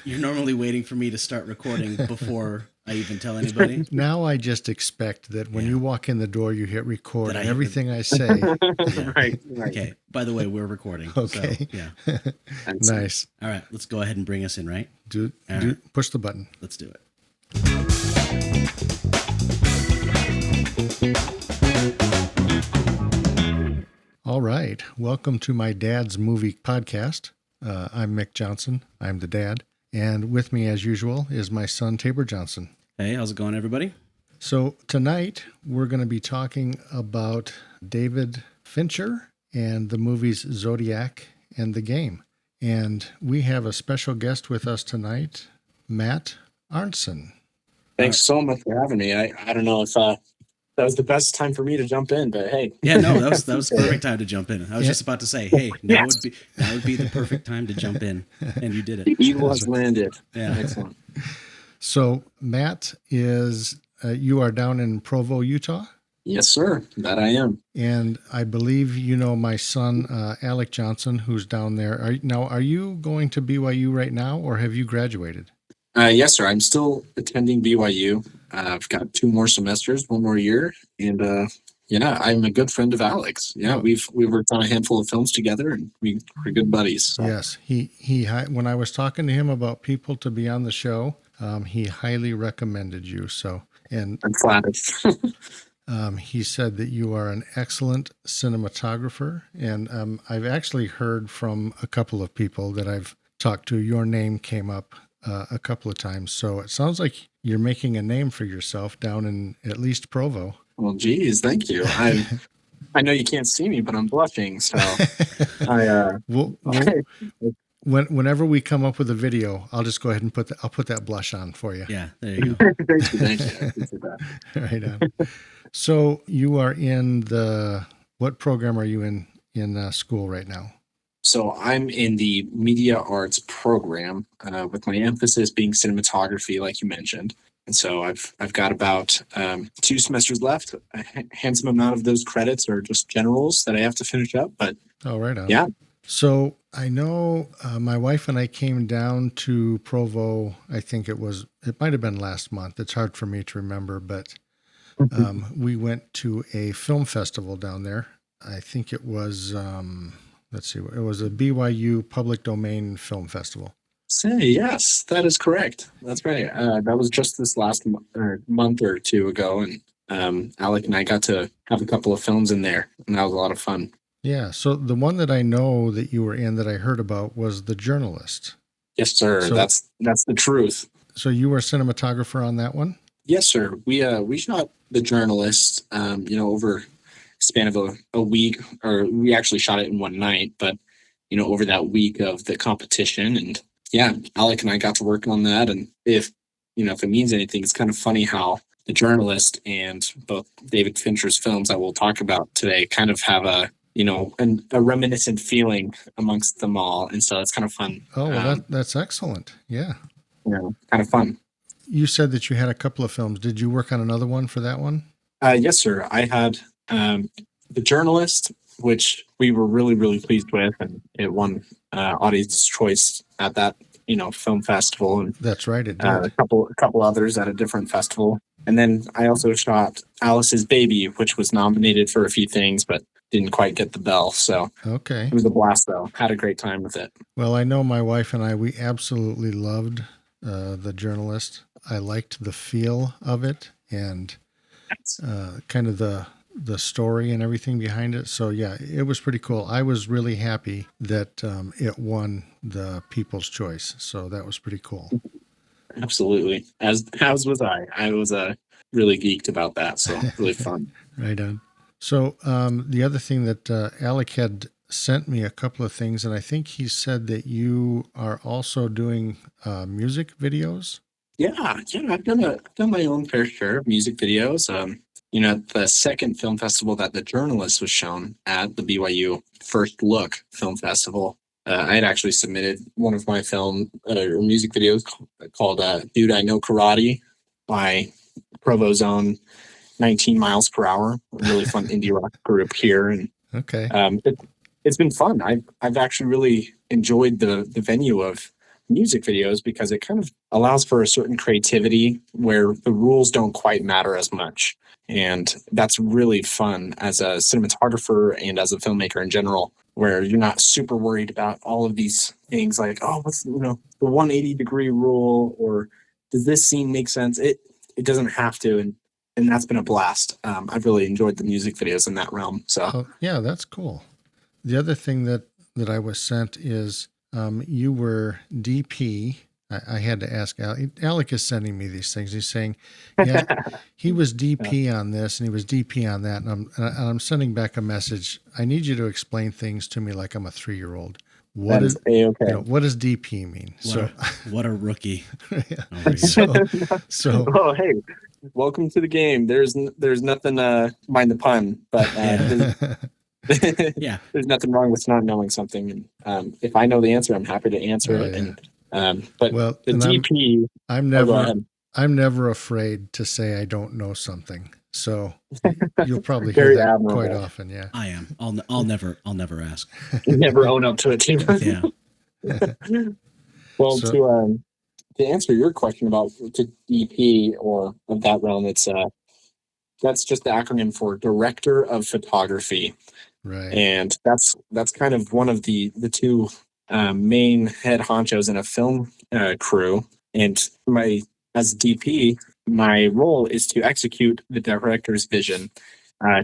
You're normally waiting for me to start recording before I even tell anybody. Now I just expect that when you walk in the door, you hit record and everything I say. Right. Okay. By the way, we're recording. Okay. So, yeah. Nice. All right. Let's go ahead and bring us in, right? Push the button. Let's do it. All right. Welcome to my dad's movie podcast. I'm Mick Johnson. I'm the dad. And with me, as usual, is my son, Tabor Johnson. Hey, how's it going, everybody? So tonight, we're going to be talking about David Fincher and the movies Zodiac and The Game. And we have a special guest with us tonight, Matt Arntsen. Thanks so much for having me. I don't know if that was the best time for me to jump in, but hey. Yeah, no, that was the perfect time to jump in. I was just about to say, hey, now would be the perfect time to jump in, and you did it. The eagle has landed. Yeah, excellent. So Matt is you are down in Provo, Utah? Yes, sir. That I am. And I believe you know my son, Alec Johnson, who's down there. Are you going to BYU right now, or have you graduated? Yes, sir. I'm still attending BYU. I've got 2 more semesters, 1 more year, and I'm a good friend of Alex. Yeah, we've worked on a handful of films together, and we're good buddies. So. Yes, he. When I was talking to him about people to be on the show, he highly recommended you. And I'm flattered. He said that you are an excellent cinematographer, and I've actually heard from a couple of people that I've talked to. Your name came up a couple of times, so it sounds like you're making a name for yourself down in at least Provo. Well, geez, thank you. I know you can't see me, but I'm blushing. So whenever we come up with a video, I'll just go ahead and I'll put that blush on for you. Yeah, there you go. Thank you. I appreciate that. Right on. So you are in what program are you in school right now? So I'm in the media arts program with my emphasis being cinematography, like you mentioned. And so I've got about 2 semesters left. A handsome amount of those credits are just generals that I have to finish up. But right on. Yeah. So I know my wife and I came down to Provo. I think it might have been last month. It's hard for me to remember, but we went to a film festival down there. I think it was, it was a BYU Public Domain Film Festival. Yes, that is correct. That's right. That was just this last month or 2 ago, and Alec and I got to have a couple of films in there, and that was a lot of fun. Yeah. So the one that I know that you were in that I heard about was The Journalist. Yes, sir. So, that's the truth. So you were a cinematographer on that one? Yes, sir. We shot The Journalist, over a span of a week, or we actually shot it in one night, but over that week of the competition. And yeah, Alec and I got to work on that. And if it means anything, it's kind of funny how The Journalist and both David Fincher's films that we'll talk about today kind of have a reminiscent feeling amongst them all. And so it's kind of fun. Oh, well, that's excellent. Yeah. Kind of fun. You said that you had a couple of films. Did you work on another one for that one? Yes, sir. I had The Journalist, which we were really, really pleased with, and it won Audience Choice at that film festival. And that's right, it did. A couple others at a different festival. And then I also shot Alice's Baby, which was nominated for a few things, but didn't quite get the bell. So okay, it was a blast, though. Had a great time with it. Well, I know my wife and I, we absolutely loved The Journalist. I liked the feel of it and kind of the story and everything behind it. So yeah, it was pretty cool. I was really happy that it won the People's Choice. So that was pretty cool. Absolutely. As was I. I was really geeked about that. So really fun. Right on. So the other thing that Alec had sent me a couple of things, and I think he said that you are also doing music videos. Yeah, I've done my own fair share of music videos. At the second film festival that The Journalist was shown at, the BYU First Look Film Festival, I had actually submitted one of my film or music videos called "Dude, I Know Karate" by Provo's own 19 Miles Per Hour, a really fun indie rock group here, and okay, it's been fun. I've actually really enjoyed the venue of music videos because it kind of allows for a certain creativity where the rules don't quite matter as much. And that's really fun as a cinematographer and as a filmmaker in general, where you're not super worried about all of these things like, oh, what's, you know, the 180-degree rule, or does this scene make sense? It doesn't have to. And that's been a blast. I've really enjoyed the music videos in that realm. So Oh, yeah, that's cool. The other thing that I was sent is you were DP. I had to ask Alec is sending me these things. He's saying, yeah, he was DP on this and he was DP on that. And I'm sending back a message. I need you to explain things to me like I'm a 3-year-old. What that is is A-okay. you know, what does DP mean? What a rookie. Yeah. Over here. So Oh, hey, welcome to the game. There's nothing, mind the pun, but Yeah. there's nothing wrong with not knowing something. And if I know the answer, I'm happy to answer it. yeah. And but Well, the and DP, I'm go never ahead. I'm never afraid to say I don't know something. So you'll probably hear Very that admirable. quite often. Yeah. I am. I'll never ask. You never own up to it too. Yeah. Well, So- to answer your question about to DP or of that realm, it's that's just the acronym for Director of Photography. Right. And that's kind of one of the two main head honchos in a film crew. And as DP, my role is to execute the director's vision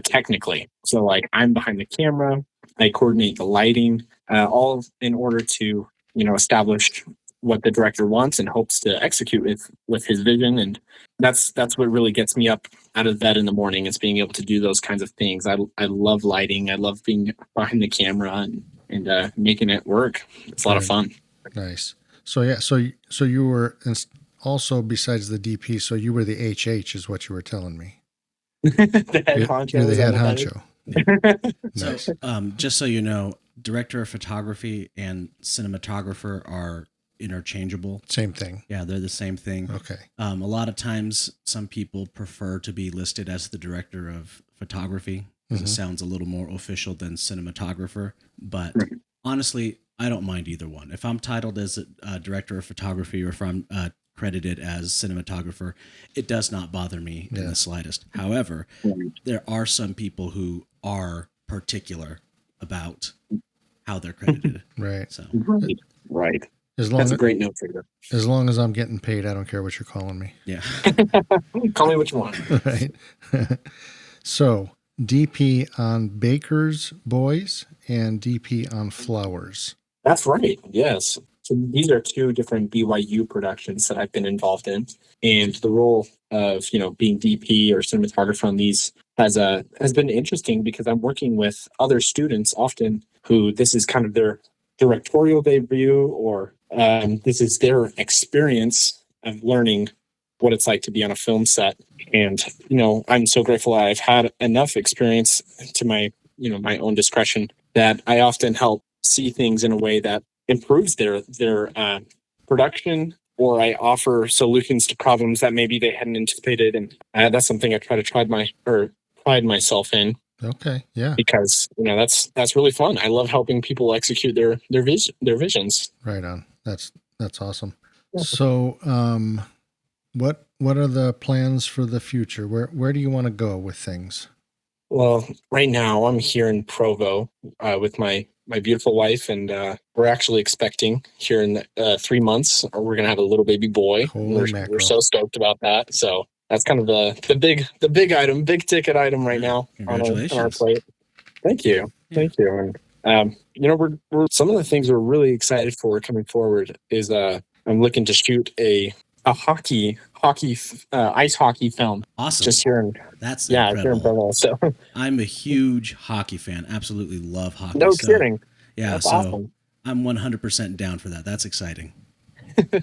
technically. So like I'm behind the camera, I coordinate the lighting, all in order to establish what the director wants and hopes to execute with his vision. And that's what really gets me up out of bed in the morning, is being able to do those kinds of things. I love lighting. I love being behind the camera and making it work. It's a lot of fun. Nice. So yeah, so you were also, besides the DP, so you were the HH is what you were telling me. The head honcho. You're the is that head what that is? honcho. So, Nice. just so you know, director of photography and cinematographer are interchangeable. Same thing. Yeah, they're the same thing. Okay. A lot of times, some people prefer to be listed as the director of photography because it sounds a little more official than cinematographer. But honestly, I don't mind either one. If I'm titled as a director of photography, or if I'm credited as cinematographer, it does not bother me in the slightest. However, there are some people who are particular about how they're credited. Right. So Right. As long That's a as, great note for you. as long as I'm getting paid, I don't care what you're calling me. yeah. Call me what you want. Right. So DP on Baker's Boys and DP on Flowers. That's right. Yes. So these are two different BYU productions that I've been involved in, and the role of being DP or cinematographer on these has been interesting because I'm working with other students often who this is kind of their directorial debut, or this is their experience of learning what it's like to be on a film set. And I'm so grateful I've had enough experience to my own discretion that I often help see things in a way that improves their production, or I offer solutions to problems that maybe they hadn't anticipated. And that's something I try to pride myself in, Okay. Yeah. because that's really fun. I love helping people execute their visions. Right on. That's awesome. So, what are the plans for the future? Where do you want to go with things? Well, right now I'm here in Provo with my beautiful wife, and we're actually expecting here in 3 months, or we're gonna have a little baby boy. Holy We're mackerel. so stoked about that. So that's kind of the big item, big ticket item right now on our Congratulations. plate. Thank you, thank you. And we're some of the things we're really excited for coming forward is I'm looking to shoot a ice hockey film. Awesome. Just here in That's here in incredible. Provo. So I'm a huge hockey fan. Absolutely love hockey. no So, kidding. yeah, That's so awesome. I'm 100% down for that. That's exciting.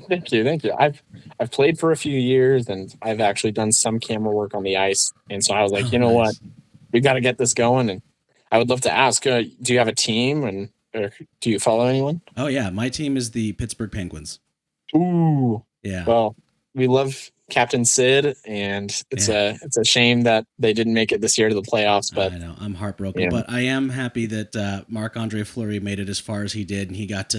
Thank you. I've played for a few years, and I've actually done some camera work on the ice. And so I was like, what, Nice. we got to get this going. And I would love to ask, do you have a team, or do you follow anyone? Oh yeah, my team is the Pittsburgh Penguins. Ooh, Yeah. well, we love Captain Sid, and it's a shame that they didn't make it this year to the playoffs. But I know I'm heartbroken, but I am happy that Marc-Andre Fleury made it as far as he did, and he got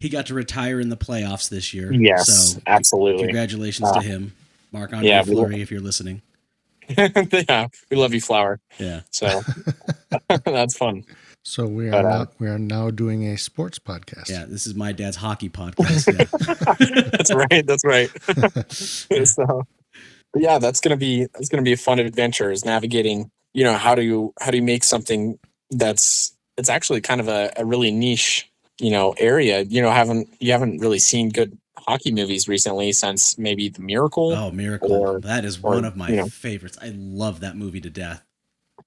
he got to retire in the playoffs this year. Yes, so absolutely. Congratulations to him, Marc-Andre yeah, Fleury, if you're listening. Yeah, we love you, Flower. Yeah. So that's fun. So we are now doing a sports podcast. Yeah, this is my dad's hockey podcast. Yeah. That's right. That's right. So yeah, that's gonna be a fun adventure. Is navigating, how do you make something it's actually kind of a really niche, area. You haven't really seen good hockey movies recently since maybe The Miracle. Oh, Miracle! That is one of my favorites. I love that movie to death.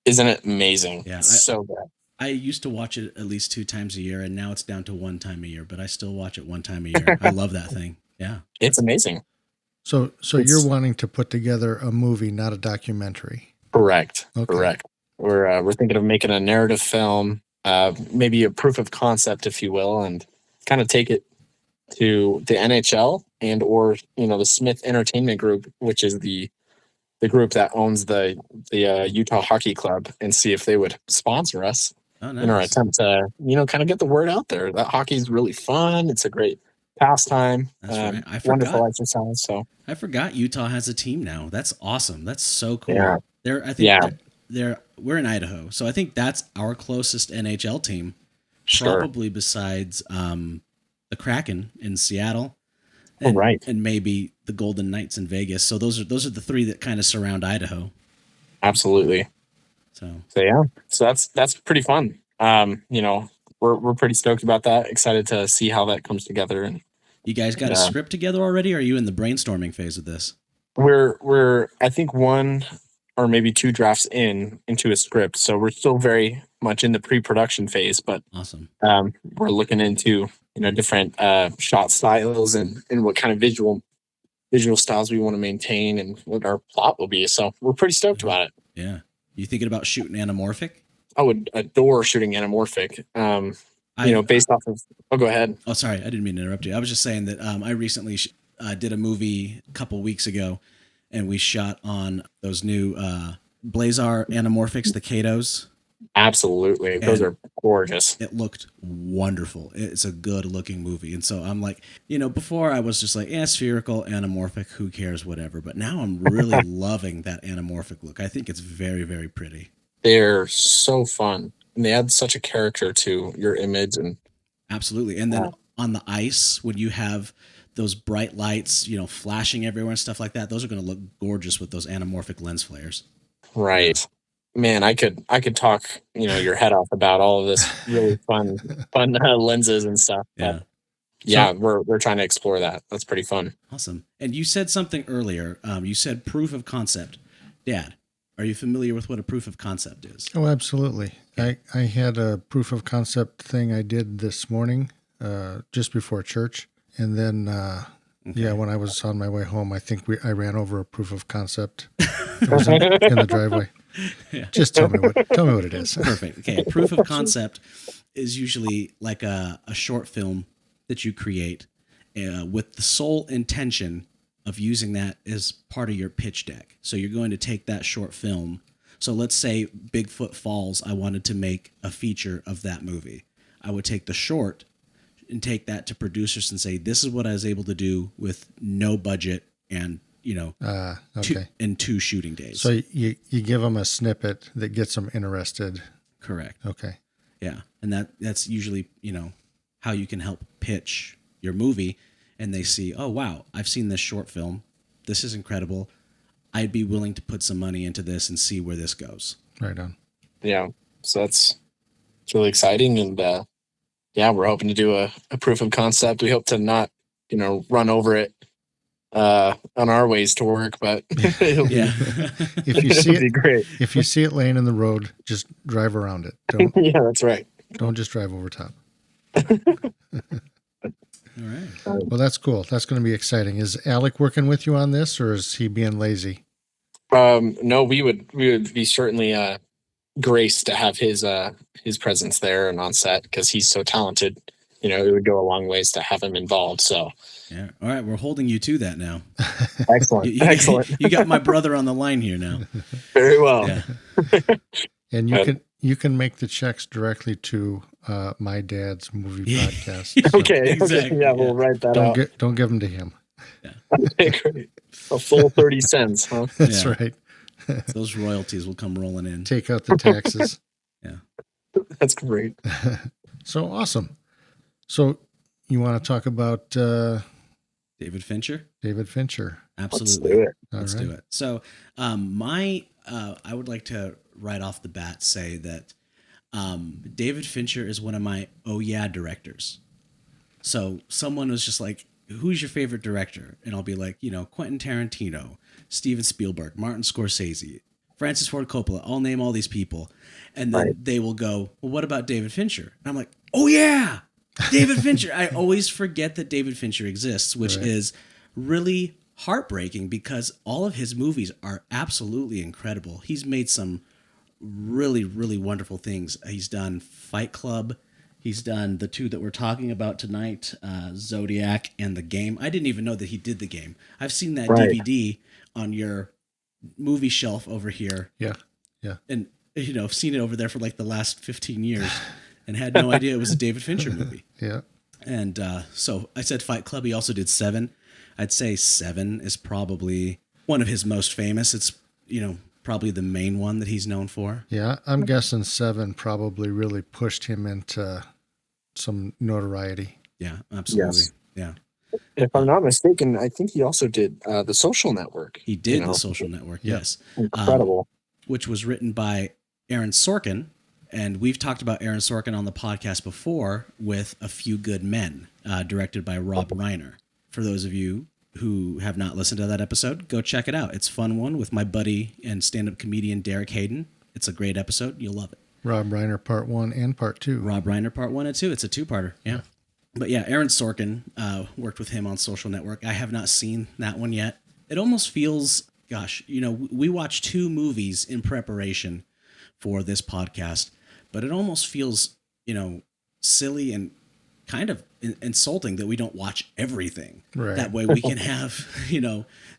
Isn't it amazing? Yeah, it's so good. I used to watch it at least 2 times a year, and now it's down to 1 time a year. But I still watch it 1 time a year. I love that thing. Yeah, it's amazing. So you're wanting to put together a movie, not a documentary. Correct. Okay. Correct. We're thinking of making a narrative film, maybe a proof of concept, if you will, and kind of take it to the NHL and or the Smith Entertainment Group, which is the group that owns the Utah Hockey Club, and see if they would sponsor us in our attempt to kind of get the word out there that hockey is really fun. It's a great pastime. That's right. I forgot. Wonderful exercise. So I forgot Utah has a team now. That's awesome. That's so cool. Yeah. We're in Idaho, so I think that's our closest NHL team, probably besides the Kraken in Seattle, and maybe the Golden Knights in Vegas. So those are the 3 that kind of surround Idaho. Absolutely. So yeah, so that's pretty fun. We're pretty stoked about that. Excited to see how that comes together. And you guys got a script together already? Or are you in the brainstorming phase of this? We're I think 1 or maybe 2 drafts into a script, so we're still very much in the pre-production phase. But awesome. We're looking into different shot styles and what kind of visual styles we want to maintain and what our plot will be. So we're pretty stoked about it. Yeah. You thinking about shooting anamorphic? I would adore shooting anamorphic. Based off of. Oh, go ahead. Oh, sorry, I didn't mean to interrupt you. I was just saying that I recently did a movie a couple weeks ago, and we shot on those new Blazar anamorphics, the Katos. Absolutely, those are gorgeous. It looked wonderful. It's a good looking movie, and so I'm like, before I was just like, spherical, anamorphic, who cares, whatever. But now I'm really loving that anamorphic look. I think it's very, very pretty. They're so fun, and they add such a character to your image. And absolutely, and then on the ice, when you have those bright lights, flashing everywhere and stuff like that, those are going to look gorgeous with those anamorphic lens flares. Right. Man, I could talk, your head off about all of this really fun lenses and stuff. Yeah. Yeah, we're trying to explore that. That's pretty fun. Awesome. And you said something earlier. You said proof of concept. Dad, are you familiar with what a proof of concept is? Oh, absolutely. I had a proof of concept thing I did this morning, just before church. And then, when I was on my way home, I think I ran over a proof of concept. It was in the driveway. Yeah. Just tell me what it is. Perfect. Okay. A proof of concept is usually like a short film that you create with the sole intention of using that as part of your pitch deck. So you're going to take that short film. So let's say Bigfoot Falls, I wanted to make a feature of that movie. I would take the short and take that to producers and say, this is what I was able to do with no budget and, okay. 2 shooting days. So you give them a snippet that gets them interested. Correct. Okay. Yeah. And that's usually, how you can help pitch your movie, and they see, oh, wow, I've seen this short film. This is incredible. I'd be willing to put some money into this and see where this goes. Right on. Yeah. So it's really exciting. And we're hoping to do a proof of concept. We hope to not, run over it on our ways to work, but it'll be great. If you see it laying in the road, just drive around it. Don't. Yeah, that's right. Don't just drive over top. All right. Well, that's cool. That's going to be exciting. Is Alec working with you on this, or is he being lazy? No, we would be certainly graced to have his presence there and on set, because he's so talented. It would go a long ways to have him involved. So yeah. All right, we're holding you to that now. Excellent. Excellent. You got my brother on the line here now. Very well. Yeah. And you can make the checks directly to my dad's movie Yeah. podcast. Okay. Exactly, Yeah, we'll write that out. Don't give them to him. Okay, great. A full 30 cents, huh? That's Yeah. right. Those royalties will come rolling in. Take out the taxes. That's great. So awesome. So you want to talk about David Fincher? David Fincher? Absolutely. Let's do it. All Let's right. do it. So, I would like to right off the bat say that David Fincher is one of my oh yeah directors. So someone was just like, "Who's your favorite director?" And I'll be like, Quentin Tarantino, Steven Spielberg, Martin Scorsese, Francis Ford Coppola. I'll name all these people, and then they will go, "Well, what about David Fincher?" And I'm like, "Oh yeah, David Fincher." I always forget that David Fincher exists, which is really heartbreaking because all of his movies are absolutely incredible. He's made some really, really wonderful things. He's done Fight Club. He's done the two that we're talking about tonight, Zodiac and The Game. I didn't even know that he did The Game. I've seen that DVD on your movie shelf over here. Yeah. And, I've seen it over there for like the last 15 years and had no idea it was a David Fincher movie. Yeah. And so I said Fight Club. He also did Seven. I'd say Seven is probably one of his most famous. It's, probably the main one that he's known for. Yeah. I'm guessing Seven probably really pushed him into some notoriety. Yeah, absolutely. Yes. Yeah. If I'm not mistaken, I think he also did The Social Network. He did The Social Network, yes. Incredible. Which was written by Aaron Sorkin. And we've talked about Aaron Sorkin on the podcast before with A Few Good Men, directed by Rob Reiner. For those of you who have not listened to that episode, go check it out. It's a fun one with my buddy and stand-up comedian Derek Hayden. It's a great episode. You'll love it. Rob Reiner Part 1 and Part 2. Rob Reiner Part 1 and 2. It's a two-parter. Yeah. But yeah, Aaron Sorkin worked with him on Social Network. I have not seen that one yet. It almost feels, we watched 2 movies in preparation for this podcast, but it almost feels, silly and kind of insulting that we don't watch everything. Right. That way we can have,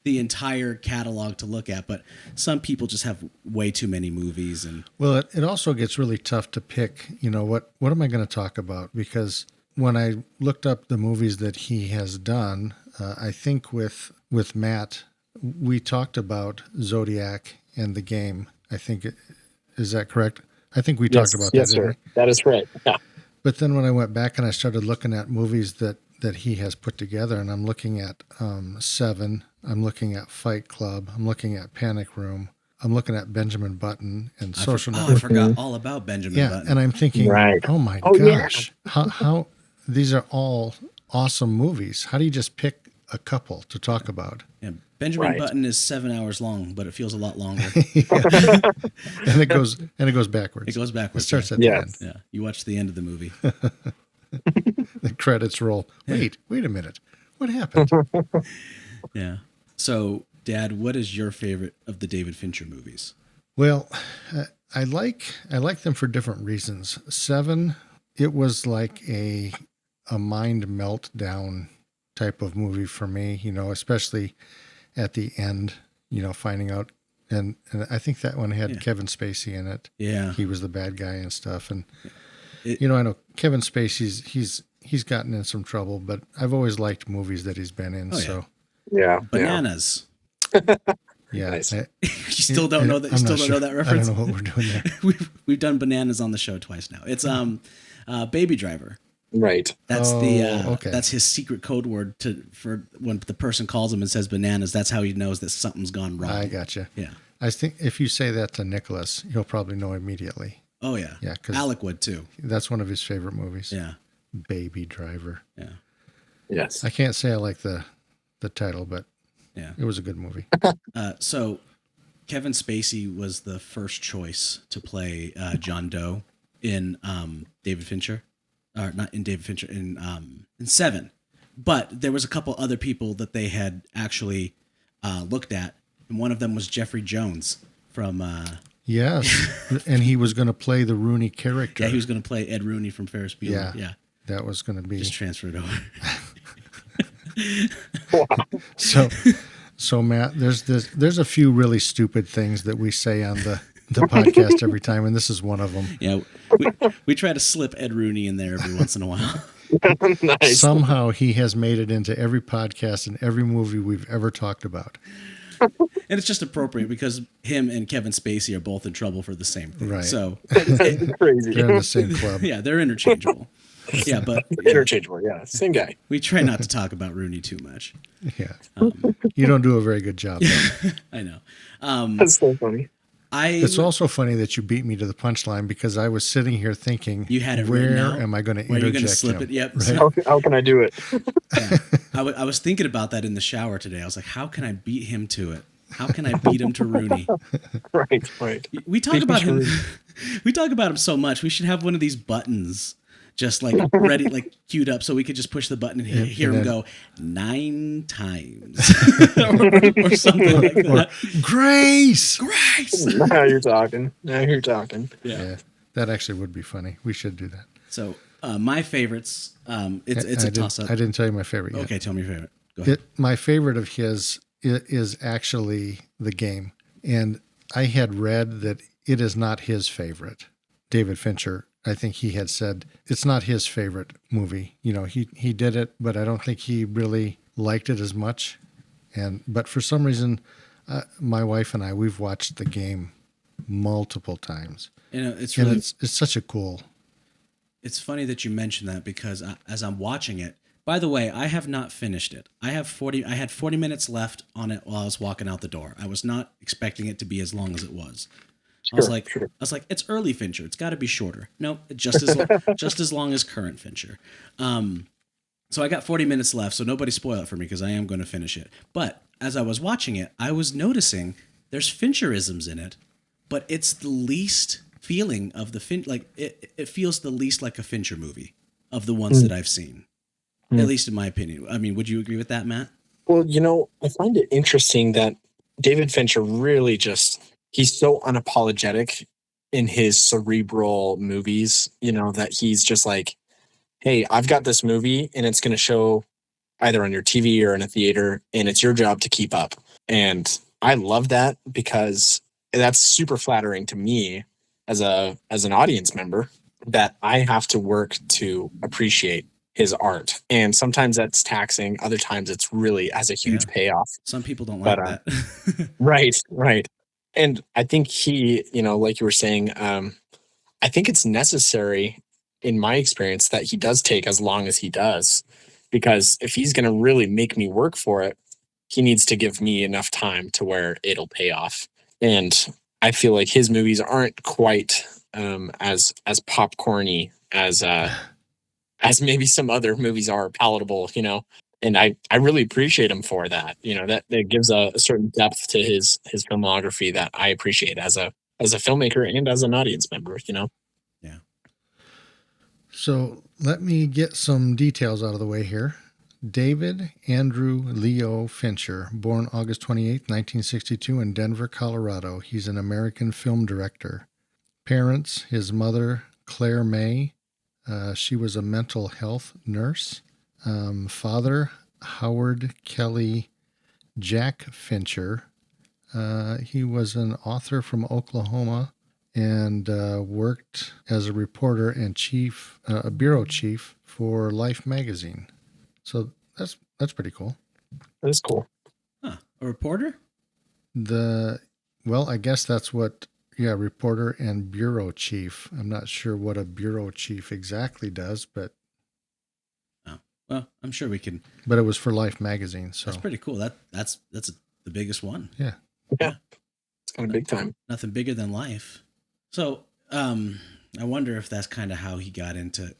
the entire catalog to look at. But some people just have way too many movies. And well, it also gets really tough to pick, what am I going to talk about? Because when I looked up the movies that he has done, I think with Matt, we talked about Zodiac and The Game. I think, is that correct? I think we talked about that. Yes, sir. That is correct. Yeah. But then when I went back and I started looking at movies that he has put together, and I'm looking at Seven, I'm looking at Fight Club, I'm looking at Panic Room, I'm looking at Benjamin Button and Social Network. I forgot all about Benjamin Button. And I'm thinking, oh my gosh, how these are all awesome movies. How do you just pick a couple to talk about? Yeah, Benjamin Button is 7 hours long, but it feels a lot longer. and it goes backwards. It goes backwards. It starts at the end. Yeah, you watch the end of the movie. The credits roll. Wait a minute. What happened? Yeah. So, Dad, what is your favorite of the David Fincher movies? Well, I like them for different reasons. Seven, it was like a mind meltdown type of movie for me, especially at the end, finding out. And I think that one had Kevin Spacey in it. Yeah. He was the bad guy and stuff. And, I know Kevin Spacey's, he's gotten in some trouble, but I've always liked movies that he's been in. Yeah. Bananas. Yeah. Nice. You still don't know that. You still don't know that reference. I don't know what we're doing there. We've done Bananas on the show twice now. It's Baby Driver. Right. That's that's his secret code word for when the person calls him and says bananas. That's how he knows that something's gone wrong. I gotcha. Yeah. I think if you say that to Nicholas, he'll probably know immediately. Oh yeah. Yeah. Because Alec would too. That's one of his favorite movies. Yeah. Baby Driver. Yeah. Yes. I can't say I like the title, but yeah, it was a good movie. So Kevin Spacey was the first choice to play John Doe in David Fincher. Or not in David Fincher, in Seven. But there was a couple other people that they had actually looked at. And one of them was Jeffrey Jones from... yes, and he was going to play the Rooney character. Yeah, he was going to play Ed Rooney from Ferris Bueller. Yeah. That was going to be... Just transfer it over. So Matt, there's a few really stupid things that we say on the podcast every time, and this is one of them. Yeah, we try to slip Ed Rooney in there every once in a while. Nice. Somehow he has made it into every podcast and every movie we've ever talked about. And it's just appropriate because him and Kevin Spacey are both in trouble for the same thing. Right. So Crazy. They're in the same club. yeah, they're interchangeable. Yeah, but Interchangeable. Yeah, same guy. we try not to talk about Rooney too much. Yeah. You don't do a very good job, though. I know. That's so funny. It's also funny that you beat me to the punchline because I was sitting here thinking, You had it where written out? am I going to Where are you interject going to slip him? it? Yep. Right? So, How can I do it? yeah. I was thinking about that in the shower today. I was like, how can I beat him to it? How can I beat him to Rooney? Right. We talk about him. We talk about him so much. We should have one of these buttons just like ready, like queued up, so we could just push the button and hear him go 9 times or something like that. Grace! Now you're talking. Yeah. That actually would be funny. We should do that. So my favorites. It's a toss up. I didn't tell you my favorite yet. Okay, tell me your favorite. Go ahead. My favorite of his is actually The Game. And I had read that it is not his favorite. David Fincher, I think he had said it's not his favorite movie. You know, he did it, but I don't think he really liked it as much. But for some reason, my wife and I, we've watched The Game multiple times. You know, it's really it's such a cool. It's funny that you mention that because as I'm watching it, by the way, I have not finished it. I had 40 minutes left on it while I was walking out the door. I was not expecting it to be as long as it was. I was like, it's early Fincher. It's got to be shorter. No, just as long as current Fincher. So I got 40 minutes left. So nobody spoil it for me because I am going to finish it. But as I was watching it, I was noticing there's Fincherisms in it, but it's the least feeling of the it feels the least like a Fincher movie of the ones that I've seen, at least in my opinion. I mean, would you agree with that, Matt? Well, I find it interesting that David Fincher really he's so unapologetic in his cerebral movies, that he's just like, hey, I've got this movie and it's going to show either on your TV or in a theater, and it's your job to keep up. And I love that because that's super flattering to me as an audience member, that I have to work to appreciate his art. And sometimes that's taxing. Other times it's really has a huge payoff. Some people don't like that. Right. And I think he, like you were saying, I think it's necessary in my experience that he does take as long as he does, because if he's going to really make me work for it, he needs to give me enough time to where it'll pay off. And I feel like his movies aren't quite as popcorny as maybe some other movies are, palatable, and I really appreciate him for that. That gives a certain depth to his filmography that I appreciate as a filmmaker and as an audience member. Yeah. So let me get some details out of the way here. David Andrew Leo Fincher, born August 28, 1962 in Denver, Colorado. He's an American film director. Parents, his mother, Claire May. She was a mental health nurse. Father, Howard Kelly Jack Fincher. He was an author from Oklahoma and worked as a reporter and a bureau chief for Life magazine. So that's pretty cool. That is cool. Huh. A reporter? I guess that's what. Yeah, reporter and bureau chief. I'm not sure what a bureau chief exactly does, but well, I'm sure we can. But it was for Life magazine, so that's pretty cool. That's the biggest one. Yeah. It's kind of big time. Nothing bigger than Life. So, I wonder if that's kind of how he got into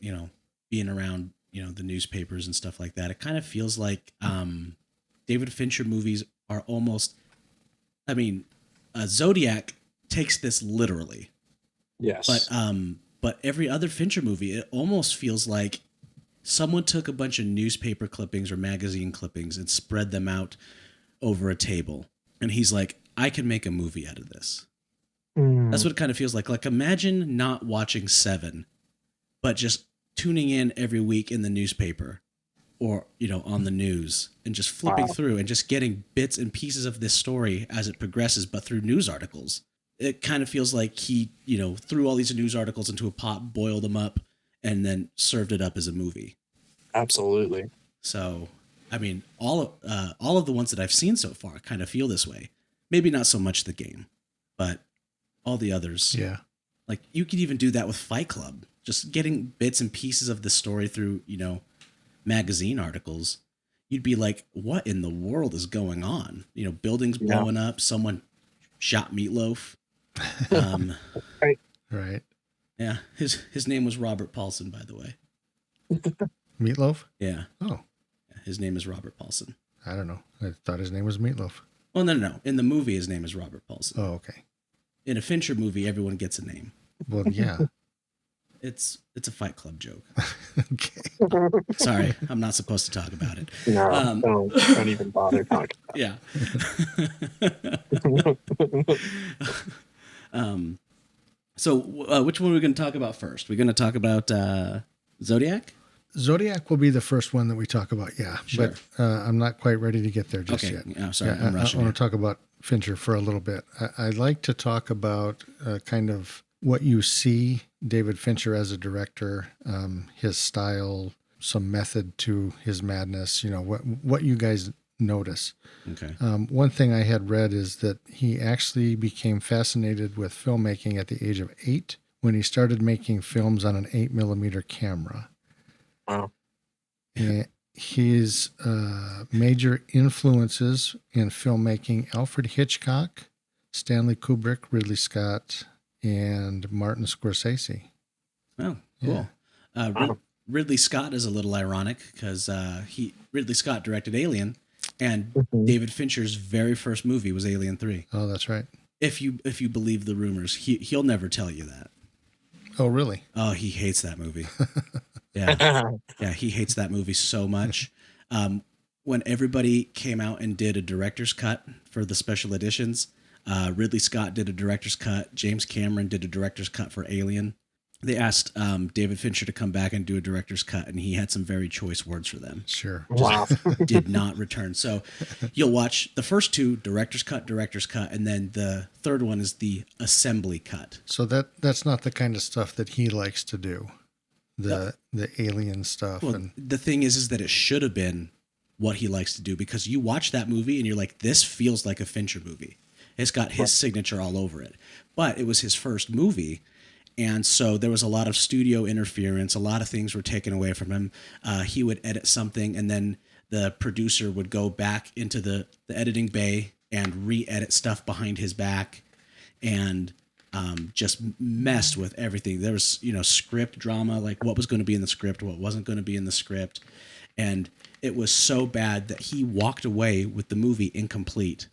being around the newspapers and stuff like that. It kind of feels like David Fincher movies are almost. I mean, Zodiac takes this literally. Yes. But every other Fincher movie, it almost feels like someone took a bunch of newspaper clippings or magazine clippings and spread them out over a table. And he's like, I can make a movie out of this. That's what it kind of feels like. Like, imagine not watching Seven, but just tuning in every week in the newspaper or, on the news and just flipping through and just getting bits and pieces of this story as it progresses, but through news articles. it kind of feels like he, threw all these news articles into a pot, boiled them up, and then served it up as a movie. Absolutely. So, I mean, all of the ones that I've seen so far kind of feel this way. Maybe not so much The Game, but all the others. Yeah. Like, you could even do that with Fight Club. Just getting bits and pieces of the story through, magazine articles. You'd be like, what in the world is going on? Buildings blowing up. Someone shot Meatloaf. Right. Yeah. His name was Robert Paulson, by the way. Meatloaf? Yeah. Oh. His name is Robert Paulson. I don't know. I thought his name was Meatloaf. Well, no. In the movie, his name is Robert Paulson. Oh, okay. In a Fincher movie, everyone gets a name. Well, yeah. It's a Fight Club joke. Okay. Sorry, I'm not supposed to talk about it. No, don't even bother talking about Yeah. So which one are we going to talk about first? We're going to talk about Zodiac? Zodiac will be the first one that we talk about, yeah. Sure. But I'm not quite ready to get there just yet. Oh, sorry, I'm rushing. I want to talk about Fincher for a little bit. I'd like to talk about kind of what you see David Fincher as a director, his style, some method to his madness, what you guys notice. Okay. One thing I had read is that he actually became fascinated with filmmaking at the age of 8 when he started making films on an 8mm camera. Wow. And his major influences in filmmaking: Alfred Hitchcock, Stanley Kubrick, Ridley Scott, and Martin Scorsese. Oh, cool. Yeah. Ridley Scott is a little ironic because Ridley Scott directed Alien, and David Fincher's very first movie was Alien 3. Oh, that's right. If you believe the rumors, he'll never tell you that. Oh, really? Oh, he hates that movie. Yeah, he hates that movie so much. When everybody came out and did a director's cut for the special editions, Ridley Scott did a director's cut. James Cameron did a director's cut for Alien. They asked David Fincher to come back and do a director's cut, and he had some very choice words for them. Sure. Wow. Did not return. So you'll watch the first two, director's cut, and then the third one is the assembly cut. So that's not the kind of stuff that he likes to do. The alien stuff. Well, and the thing is that it should have been what he likes to do, because you watch that movie and you're like, this feels like a Fincher movie. It's got his signature all over it. But it was his first movie, and so there was a lot of studio interference. A lot of things were taken away from him. He would edit something, and then the producer would go back into the editing bay and re-edit stuff behind his back, and just messed with everything. There was, script drama, like what was going to be in the script, what wasn't going to be in the script. And it was so bad that he walked away with the movie incomplete.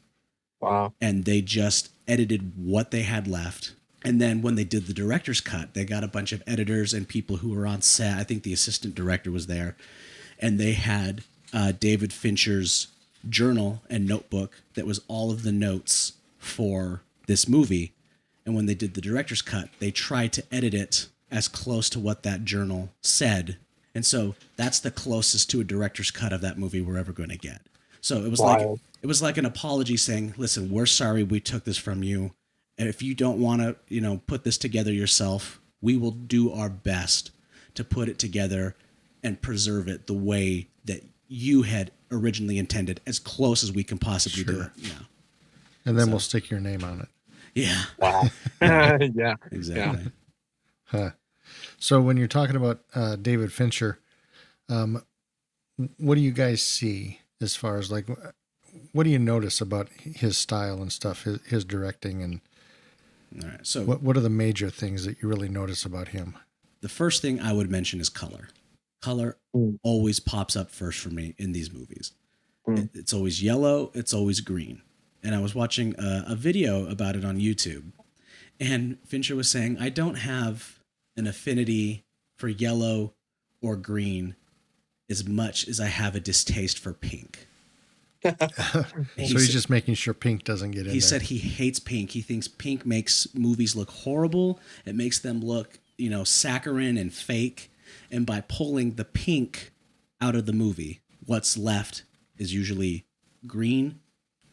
Wow. And they just edited what they had left. And then when they did the director's cut, they got a bunch of editors and people who were on set. I think the assistant director was there. And they had David Fincher's journal and notebook that was all of the notes for this movie. And when they did the director's cut, they tried to edit it as close to what that journal said. And so that's the closest to a director's cut of that movie we're ever going to get. So it was like an apology saying, listen, we're sorry we took this from you. And if you don't want to, put this together yourself, we will do our best to put it together and preserve it the way that you had originally intended, as close as we can possibly do it. Yeah. And then we'll stick your name on it. Yeah. Wow. Yeah. Exactly. Huh. So when you're talking about David Fincher, what do you guys see as far as what do you notice about his style and stuff, his directing, and all right. So what are the major things that you really notice about him? The first thing I would mention is color. Color always pops up first for me in these movies. It's always yellow. It's always green. And I was watching a video about it on YouTube, and Fincher was saying, I don't have an affinity for yellow or green as much as I have a distaste for pink. So he's just making sure pink doesn't get in there. He said he hates pink. He thinks pink makes movies look horrible. It makes them look, saccharine and fake. And by pulling the pink out of the movie, what's left is usually green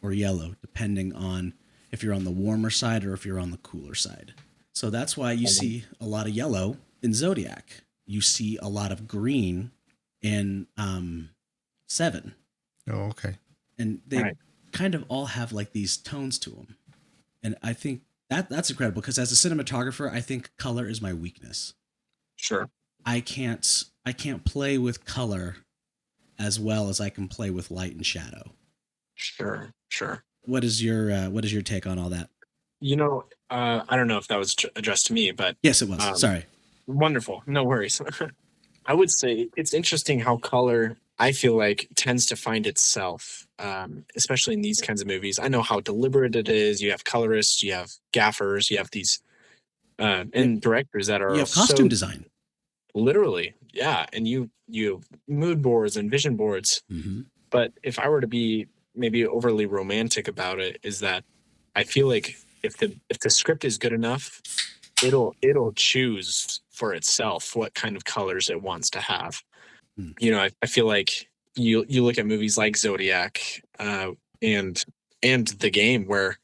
or yellow, depending on, if you're on the warmer side or if you're on the cooler side. So that's why you see a lot of yellow in Zodiac. You see a lot of green in Seven. Oh, okay. And they kind of all have like these tones to them. And I think that's incredible because as a cinematographer, I think color is my weakness. Sure. I can't play with color as well as I can play with light and shadow. Sure. What is your take on all that? I don't know if that was addressed to me, but yes, it was. Sorry. Wonderful. No worries. I would say it's interesting how color, I feel like, tends to find itself, especially in these kinds of movies. I know how deliberate it is. You have colorists, you have gaffers, you have these and directors that are you have costume design. Literally, yeah. And you have mood boards and vision boards. Mm-hmm. But if I were to be maybe overly romantic about it, is that I feel like if the script is good enough, it'll choose for itself what kind of colors it wants to have. I feel like you look at movies like Zodiac and The Game, where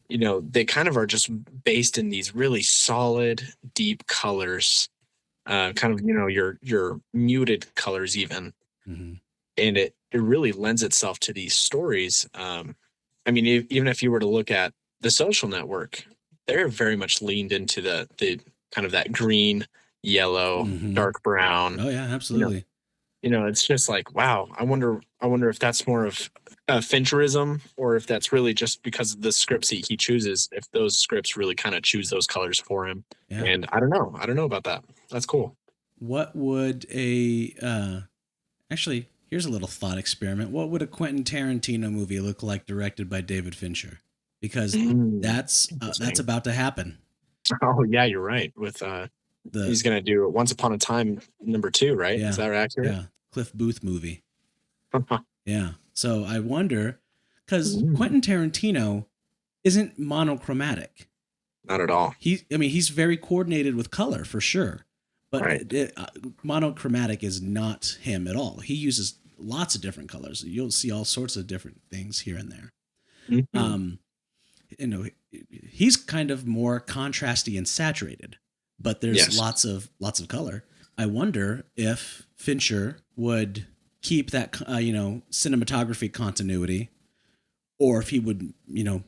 they kind of are just based in these really solid, deep colors, kind of your muted colors even, and it really lends itself to these stories. I mean, even if you were to look at The Social Network, they're very much leaned into the kind of that green, yellow, dark brown. Oh yeah, absolutely. It's just like, wow. I wonder if that's more of Fincherism, or if that's really just because of the scripts he chooses. If those scripts really kind of choose those colors for him. Yeah. And I don't know about that. That's cool. What would actually, here's a little thought experiment. What would a Quentin Tarantino movie look like directed by David Fincher? Because that's about to happen. Oh yeah, you're right. With he's gonna do Once Upon a Time #2, right? Yeah, is that accurate? Yeah, Cliff Booth movie. Yeah. So I wonder, because Quentin Tarantino isn't monochromatic. Not at all. He's very coordinated with color for sure, but monochromatic is not him at all. He uses lots of different colors. You'll see all sorts of different things here and there. He's kind of more contrasty and saturated, but there's lots of color. I wonder if Fincher would keep that cinematography continuity, or if he would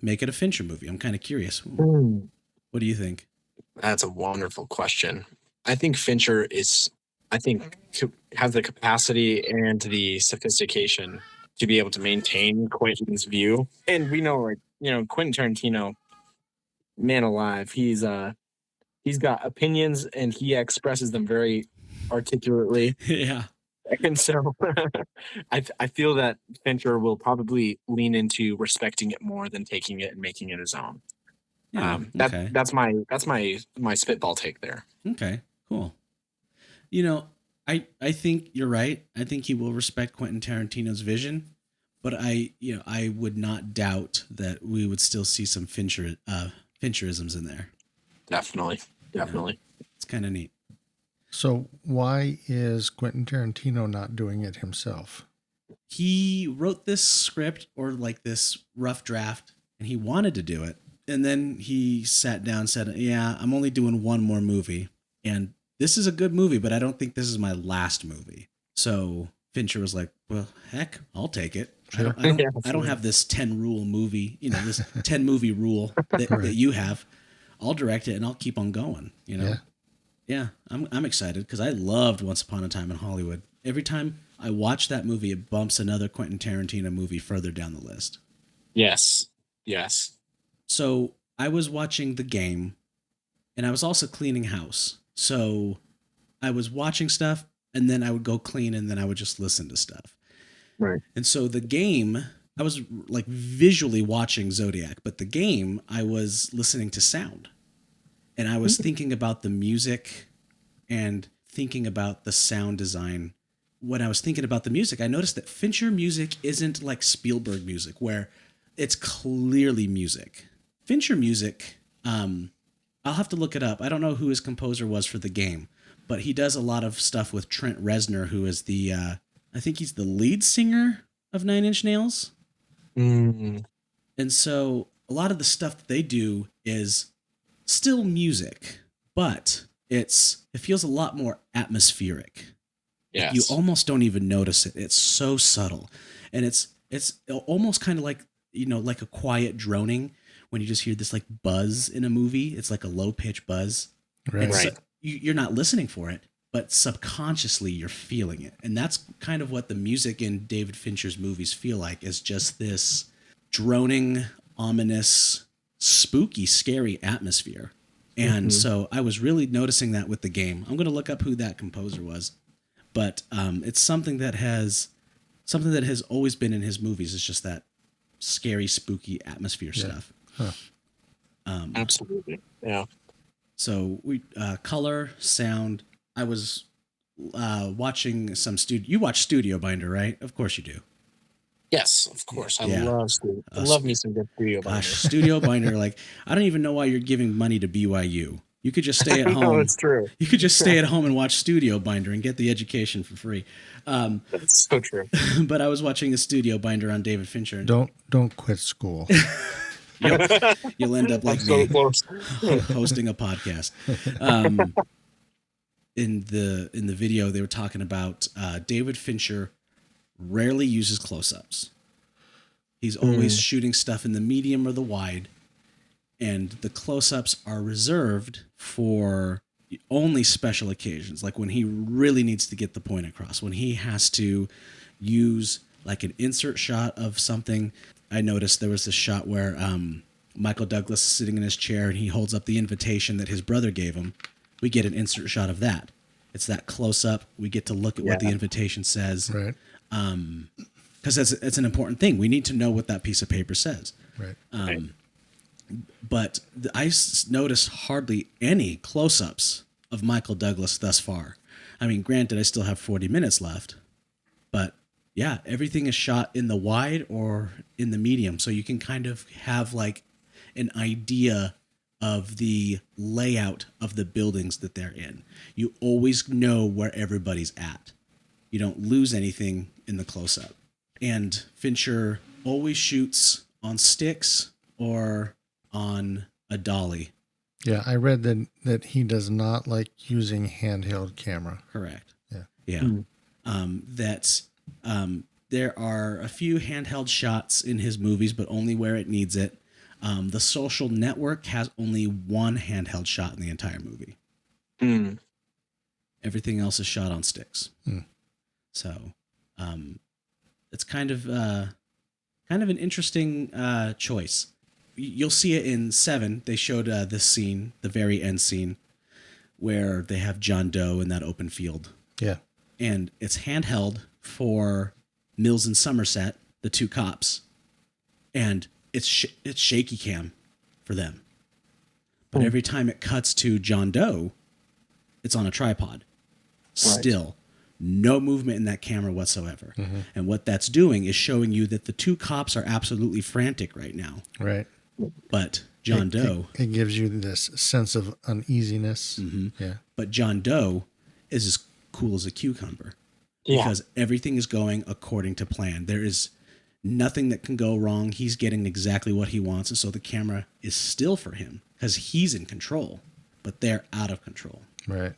make it a Fincher movie. I'm kind of curious. What do you think? That's a wonderful question. I think Fincher has the capacity and the sophistication to be able to maintain Quentin's view. And we know, Quentin Tarantino, man alive, he's got opinions and he expresses them very articulately. Yeah. And so I feel that Fincher will probably lean into respecting it more than taking it and making it his own. Yeah, okay. That's my spitball take there. Okay, cool. I think you're right. I think he will respect Quentin Tarantino's vision, but I would not doubt that we would still see some Fincherisms in there. Definitely. It's kind of neat. So why is Quentin Tarantino not doing it himself? He wrote this script, or like this rough draft, and he wanted to do it. And then he sat down and said, yeah, I'm only doing one more movie. And this is a good movie, but I don't think this is my last movie. So Fincher was like, well, heck, I'll take it. Sure. I don't have this 10 rule movie, this 10 movie rule that you have. I'll direct it and I'll keep on going, Yeah, I'm excited because I loved Once Upon a Time in Hollywood. Every time I watch that movie, it bumps another Quentin Tarantino movie further down the list. Yes. So I was watching The Game, and I was also cleaning house. So I was watching stuff, and then I would go clean, and then I would just listen to stuff. Right. And so The Game, I was like visually watching Zodiac, but The Game, I was listening to sound. And I was thinking about the music and thinking about the sound design. When I was thinking about the music, I noticed that Fincher music isn't like Spielberg music, where it's clearly music. Fincher music, I'll have to look it up. I don't know who his composer was for The Game, but he does a lot of stuff with Trent Reznor, who is I think he's the lead singer of Nine Inch Nails. Mm. And so a lot of the stuff that they do is still music, but it feels a lot more atmospheric. Yes. You almost don't even notice it. It's so subtle, and it's almost kind of like, like a quiet droning when you just hear this like buzz in a movie. It's like a low pitch buzz, Right. and so Right. you're not listening for it, but subconsciously you're feeling it, and that's kind of what the music in David Fincher's movies feel like. Is just this droning, ominous, spooky, scary atmosphere. And so I was really noticing that with The Game. I'm going to look up who that composer was, but it's something that has always been in his movies. It's just that scary, spooky atmosphere stuff. Huh. Absolutely. Yeah. So we color, sound. I was watching some studio. You watch Studio Binder, right? Of course you do. Yes, of course. I Yeah. love me some good Studio Binder. Gosh, Studio Binder. Like, I don't even know why you're giving money to BYU. You could just stay at home. No, it's true. You could just stay at home and watch Studio Binder and get the education for free. That's so true. But I was watching a Studio Binder on David Fincher. And Don't quit school. you'll end up like I'm so me, close. hosting a podcast. In the video, they were talking about David Fincher rarely uses close-ups. He's always shooting stuff in the medium or the wide, and the close-ups are reserved for only special occasions, like when he really needs to get the point across, when he has to use like an insert shot of something. I noticed there was this shot where Michael Douglas is sitting in his chair and he holds up the invitation that his brother gave him. We get an insert shot of that. It's that close-up. We get to look at what the invitation says. Right. Because it's an important thing. We need to know what that piece of paper says. Right. But I noticed hardly any close-ups of Michael Douglas thus far. I mean, granted, I still have 40 minutes left, but yeah, everything is shot in the wide or in the medium, so you can kind of have like an idea of the layout of the buildings that they're in. You always know where everybody's at. You don't lose anything in the close-up. And Fincher always shoots on sticks or on a dolly. Yeah, I read that he does not like using handheld camera. Correct. Yeah. Yeah. There are a few handheld shots in his movies, but only where it needs it. The Social Network has only one handheld shot in the entire movie. Everything else is shot on sticks. So it's kind of an interesting choice. You'll see it in 7. They showed this scene, the very end scene, where they have John Doe in that open field. Yeah. And it's handheld for Mills and Somerset, the two cops, and it's shaky cam for them. But every time it cuts to John Doe, it's on a tripod. Still, no movement in that camera whatsoever. And what that's doing is showing you that the two cops are absolutely frantic right now. Right. But John Doe... It gives you this sense of uneasiness. Yeah. But John Doe is as cool as a cucumber. Because everything is going according to plan. There is nothing that can go wrong. He's getting exactly what he wants. And so the camera is still for him because he's in control, but they're out of control. Right.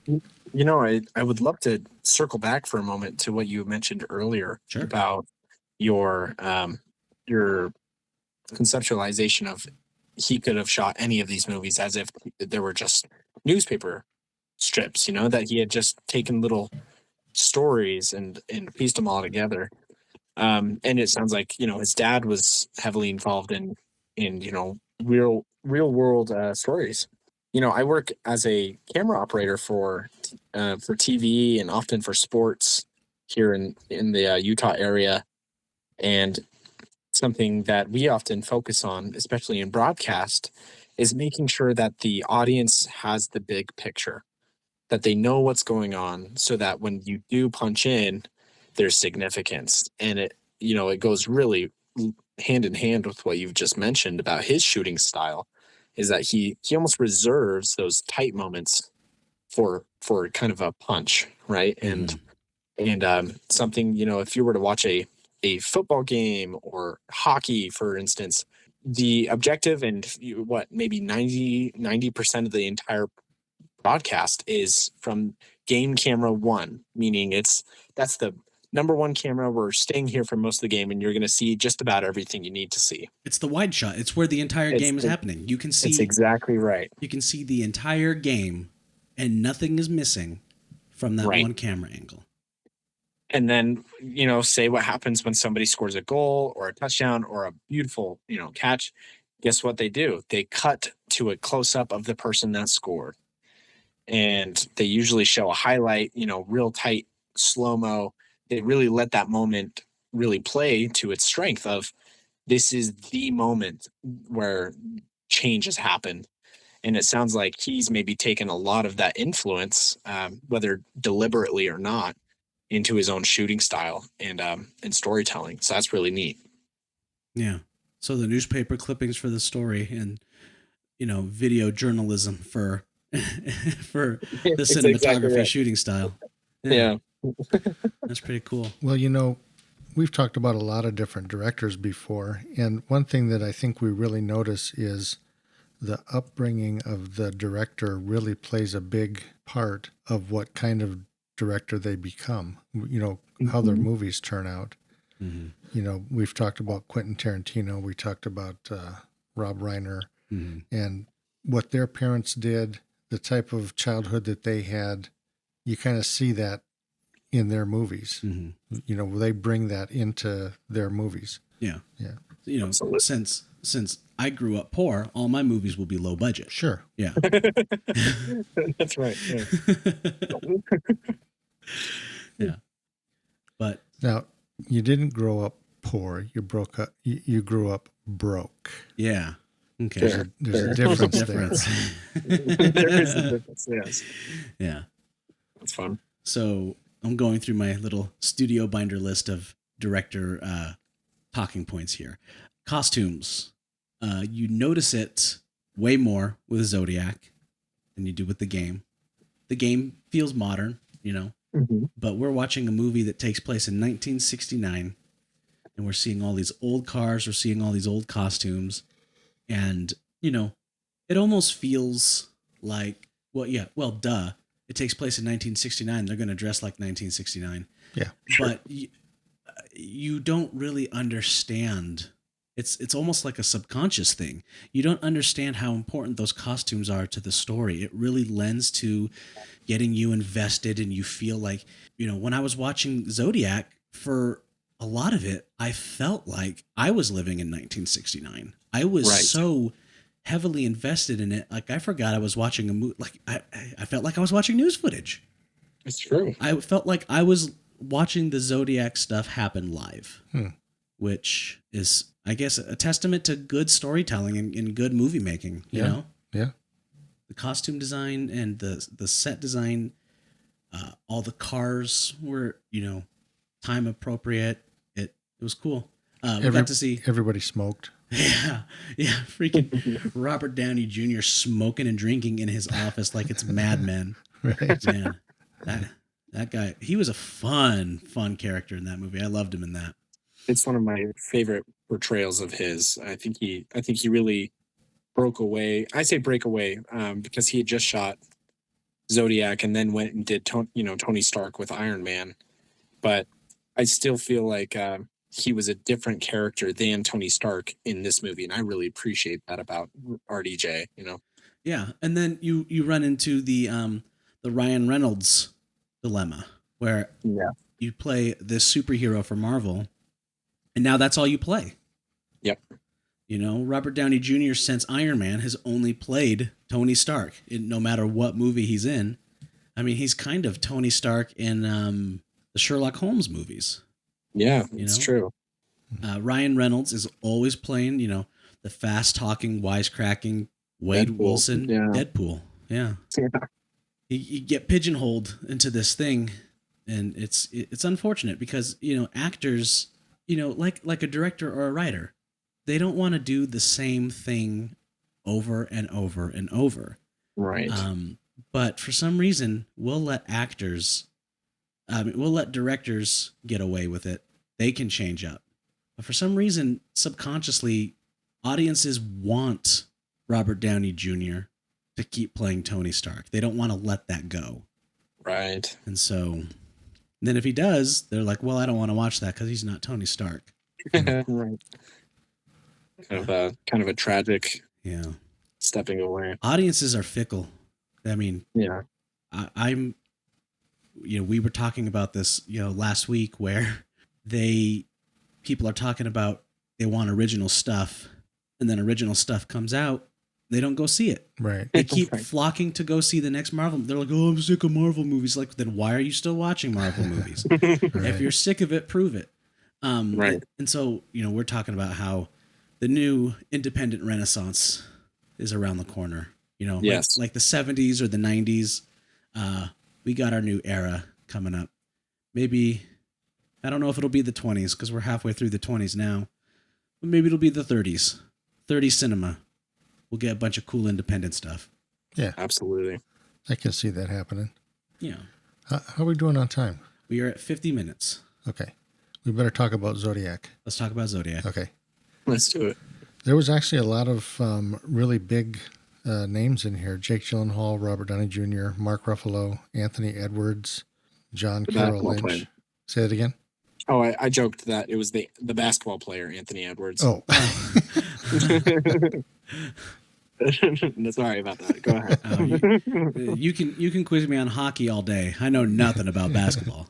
You know, I would love to circle back for a moment to what you mentioned earlier about your conceptualization of he could have shot any of these movies as if there were just newspaper strips, you know, that he had just taken little stories and pieced them all together. And it sounds like, you know, his dad was heavily involved in you know, real world stories. You know, I work as a camera operator for TV and often for sports here in the Utah area. And something that we often focus on, especially in broadcast, is making sure that the audience has the big picture, that they know what's going on, so that when you do punch in, there's significance. And it, you know, it goes really hand in hand with what you've just mentioned about his shooting style, is that he almost reserves those tight moments for kind of a punch, right? And something, you know, if you were to watch a football game or hockey, for instance, the objective and maybe 90% of the entire broadcast is from game camera 1, meaning that's the number 1 camera. We're staying here for most of the game, and you're going to see just about everything you need to see. It's the wide shot. It's where the entire game is happening. You can see. It's exactly right. You can see the entire game, and nothing is missing from that one camera angle. And then, say what happens when somebody scores a goal or a touchdown or a beautiful, catch. Guess what they do? They cut to a close up of the person that scored. And they usually show a highlight, real tight slow-mo. They really let that moment really play to its strength of this is the moment where change has happened. And it sounds like he's maybe taken a lot of that influence, whether deliberately or not, into his own shooting style and storytelling. So that's really neat. Yeah. So the newspaper clippings for the story and, video journalism for the cinematography exactly right. Shooting style. Yeah. That's pretty cool. Well, we've talked about a lot of different directors before. And one thing that I think we really notice is the upbringing of the director really plays a big part of what kind of director they become, how their movies turn out. Mm-hmm. We've talked about Quentin Tarantino. We talked about Rob Reiner and what their parents did, the type of childhood that they had. You kind of see that in their movies. Mm-hmm. They bring that into their movies. Yeah. Yeah. Since I grew up poor, all my movies will be low budget. Sure. Yeah. That's right. Yeah. Yeah. But now you didn't grow up poor. You grew up broke. Yeah. Okay. There's a difference there. There is a difference. Yes. Yeah. That's fun. So I'm going through my little studio binder list of director talking points here. Costumes. You notice it way more with Zodiac than you do with The Game. The Game feels modern, but we're watching a movie that takes place in 1969, and we're seeing all these old cars, we're seeing all these old costumes, and, it almost feels like, duh. It takes place in 1969. They're going to dress like 1969. Yeah. But you don't really understand. It's almost like a subconscious thing. You don't understand how important those costumes are to the story. It really lends to getting you invested, and you feel like, when I was watching Zodiac, for a lot of it, I felt like I was living in 1969. I was so heavily invested in it. Like I forgot I was watching a movie. Like I felt like I was watching news footage. It's true. I felt like I was watching the Zodiac stuff happen live, which is, I guess, a testament to good storytelling and good movie making. You know? Yeah. The costume design and the set design, all the cars were, time appropriate. It was cool. We got to see everybody smoked. Yeah. Freaking Robert Downey Jr. smoking and drinking in his office like it's Mad Men. Right. Man, that guy, he was a fun character in that movie. I loved him in that. It's one of my favorite portrayals of his. I think he really broke away. I say break away because he had just shot Zodiac and then went and did Tony Stark with Iron Man. But I still feel like he was a different character than Tony Stark in this movie, and I really appreciate that about RDJ. Yeah, and then you run into the Ryan Reynolds dilemma, where you play this superhero for Marvel, and now that's all you play. Yep. Robert Downey Jr. since Iron Man has only played Tony Stark no matter what movie he's in. I mean, he's kind of Tony Stark in the Sherlock Holmes movies. Yeah, it's true. Ryan Reynolds is always playing, the fast-talking, wisecracking Wade Wilson Deadpool. Yeah. You get pigeonholed into this thing, and it's unfortunate because, actors, like a director or a writer, they don't want to do the same thing over and over and over. Right. But for some reason, we'll let directors get away with it. They can change up. But for some reason, subconsciously, audiences want Robert Downey Jr. to keep playing Tony Stark. They don't want to let that go. Right. And so then if he does, they're like, well, I don't want to watch that because he's not Tony Stark. Right. Kind of a tragic stepping away. Audiences are fickle. I mean, yeah. I'm, we were talking about this, last week where people are talking about they want original stuff, and then original stuff comes out, they don't go see it. Right. They keep flocking to go see the next Marvel. They're like, oh, I'm sick of Marvel movies. Like, then why are you still watching Marvel movies? Right. If you're sick of it, prove it. Right. And so, we're talking about how the new independent renaissance is around the corner. Yes. like the 70s or the 90s. We got our new era coming up. Maybe, I don't know if it'll be the 20s because we're halfway through the 20s now. But maybe it'll be the 30s. 30s cinema. We'll get a bunch of cool independent stuff. Yeah. Absolutely. I can see that happening. Yeah. How are we doing on time? We are at 50 minutes. Okay. We better talk about Zodiac. Let's talk about Zodiac. Okay. Let's do it. There was actually a lot of really big names in here. Jake Gyllenhaal, Robert Downey Jr., Mark Ruffalo, Anthony Edwards, John Carroll Lynch. Player. Say that again? Oh, I joked that it was the basketball player, Anthony Edwards. Oh. Sorry about that. Go ahead. You can quiz me on hockey all day. I know nothing about basketball.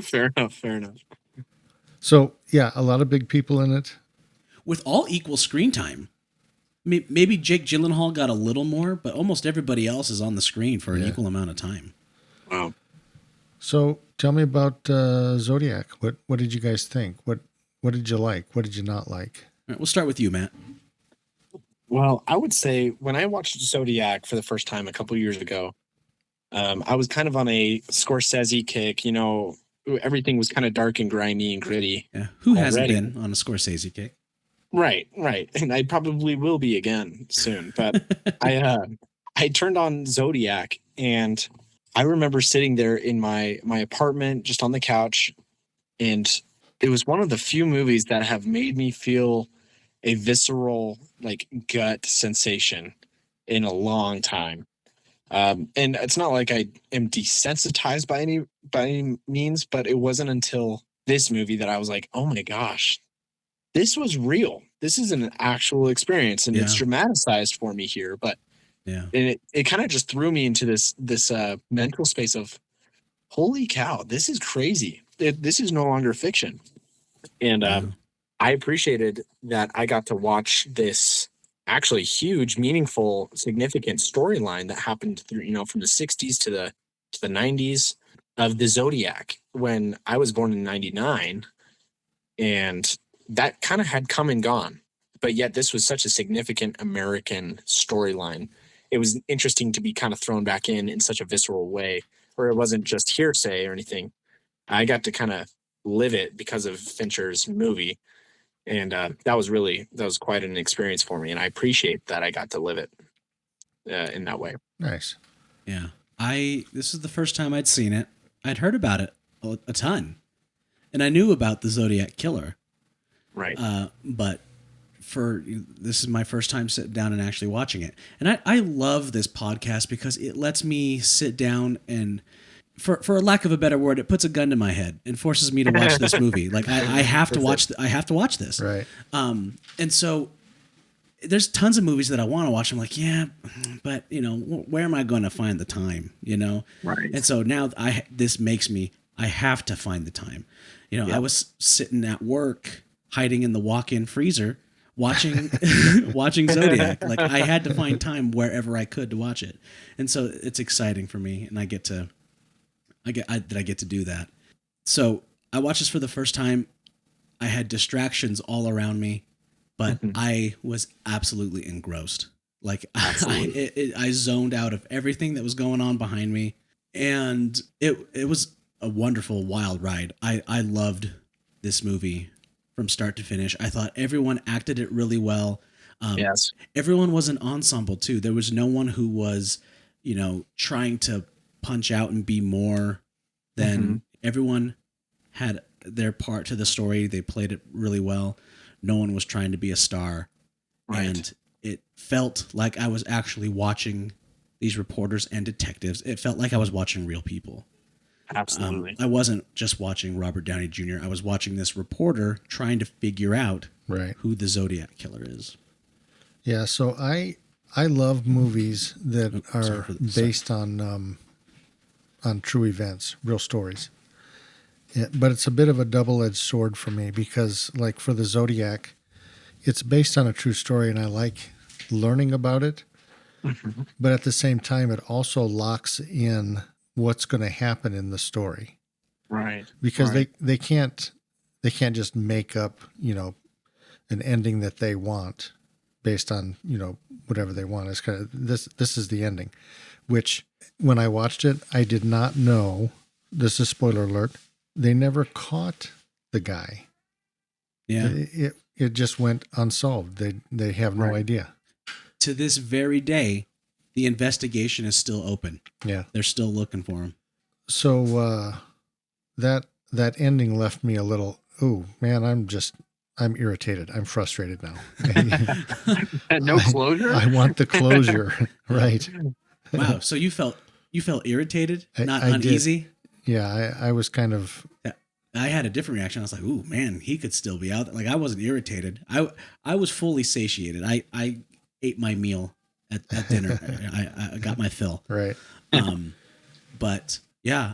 Fair enough. So, yeah, a lot of big people in it. With all equal screen time. Maybe Jake Gyllenhaal got a little more, but almost everybody else is on the screen for an equal amount of time. Wow. So, tell me about Zodiac. What did you guys think? What did you like? What did you not like? All right, we'll start with you, Matt. Well, I would say when I watched Zodiac for the first time a couple years ago, I was kind of on a Scorsese kick. Everything was kind of dark and grimy and gritty. Yeah. Who hasn't been on a Scorsese kick? Right. And I probably will be again soon. But I turned on Zodiac, and I remember sitting there in my apartment, just on the couch, and it was one of the few movies that have made me feel a visceral, like, gut sensation in a long time. And it's not like I am desensitized by any means, but it wasn't until this movie that I was like, oh my gosh, this was real. This is an actual experience, and it's dramatized for me here. But and it kind of just threw me into this mental space of, holy cow, this is crazy. This is no longer fiction. And I appreciated that I got to watch this actually huge, meaningful, significant storyline that happened through, from the 60s to the 90s of the Zodiac, when I was born in 99, and that kind of had come and gone. But yet this was such a significant American storyline. It was interesting to be kind of thrown back in such a visceral way, where it wasn't just hearsay or anything. I got to kind of live it because of Fincher's movie. And that was quite an experience for me. And I appreciate that I got to live it in that way. Nice. Yeah. This is the first time I'd seen it. I'd heard about it a ton. And I knew about the Zodiac Killer. Right. But this is my first time sitting down and actually watching it. And I love this podcast because it lets me sit down and, for a lack of a better word, it puts a gun to my head and forces me to watch this movie. Like I have to watch. I have to watch this. Right. And so there's tons of movies that I want to watch. I'm like, yeah, but where am I going to find the time? Right. And so now this makes me. I have to find the time. I was sitting at work, hiding in the walk-in freezer, watching Zodiac. Like I had to find time wherever I could to watch it, and so it's exciting for me, and I get to do that. So I watched this for the first time. I had distractions all around me, but I was absolutely engrossed. Like I zoned out of everything that was going on behind me, and it was a wonderful, wild ride. I loved this movie from start to finish. I thought everyone acted it really well. Yes. Everyone was an ensemble too. There was no one who was, trying to punch out and be more than everyone had their part to the story. They played it really well. No one was trying to be a star. Right. And it felt like I was actually watching these reporters and detectives. It felt like I was watching real people. Absolutely. I wasn't just watching Robert Downey Jr. I was watching this reporter trying to figure out who the Zodiac killer is. Yeah, so I love movies that are based on true events, real stories. Yeah, but it's a bit of a double-edged sword for me because, like for the Zodiac, it's based on a true story, and I like learning about it. Mm-hmm. But at the same time, it also locks in what's going to happen in the story. Right. Because they can't just make up, an ending that they want based on, whatever they want. It's kind of this is the ending, which when I watched it, I did not know. This is spoiler alert. They never caught the guy. Yeah. It just went unsolved. They have no idea. To this very day, the investigation is still open. Yeah. They're still looking for him. So that ending left me a little, oh man, I'm irritated. I'm frustrated now. No closure? I want the closure. Right. Wow. So you felt irritated, not I uneasy? did. Yeah, I was kind of. I had a different reaction. I was like, "Ooh, man, he could still be out there." Like I wasn't irritated. I was fully satiated. I ate my meal at dinner. I got my fill. Right. But yeah,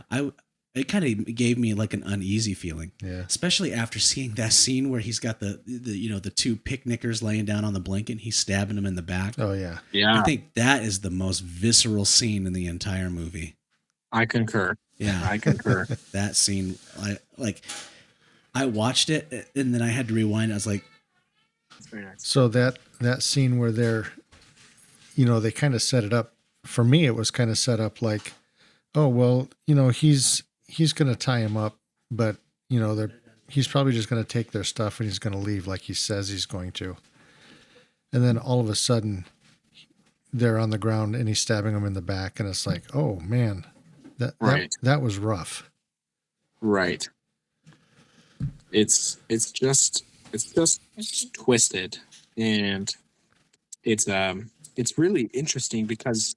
it kind of gave me like an uneasy feeling. Yeah. Especially after seeing that scene where he's got the two picnickers laying down on the blanket. He's stabbing them in the back. Oh yeah. Yeah. I think that is the most visceral scene in the entire movie. I concur. Yeah, I concur. That scene, I watched it and then I had to rewind. I was like, very nice. So that scene where they're, they kind of set it up. For me, it was kind of set up like, oh well, he's going to tie him up, but he's probably just going to take their stuff and he's going to leave like he says he's going to. And then all of a sudden, they're on the ground and he's stabbing them in the back, and it's like, oh man. That was rough. Right. It's just twisted, and it's really interesting because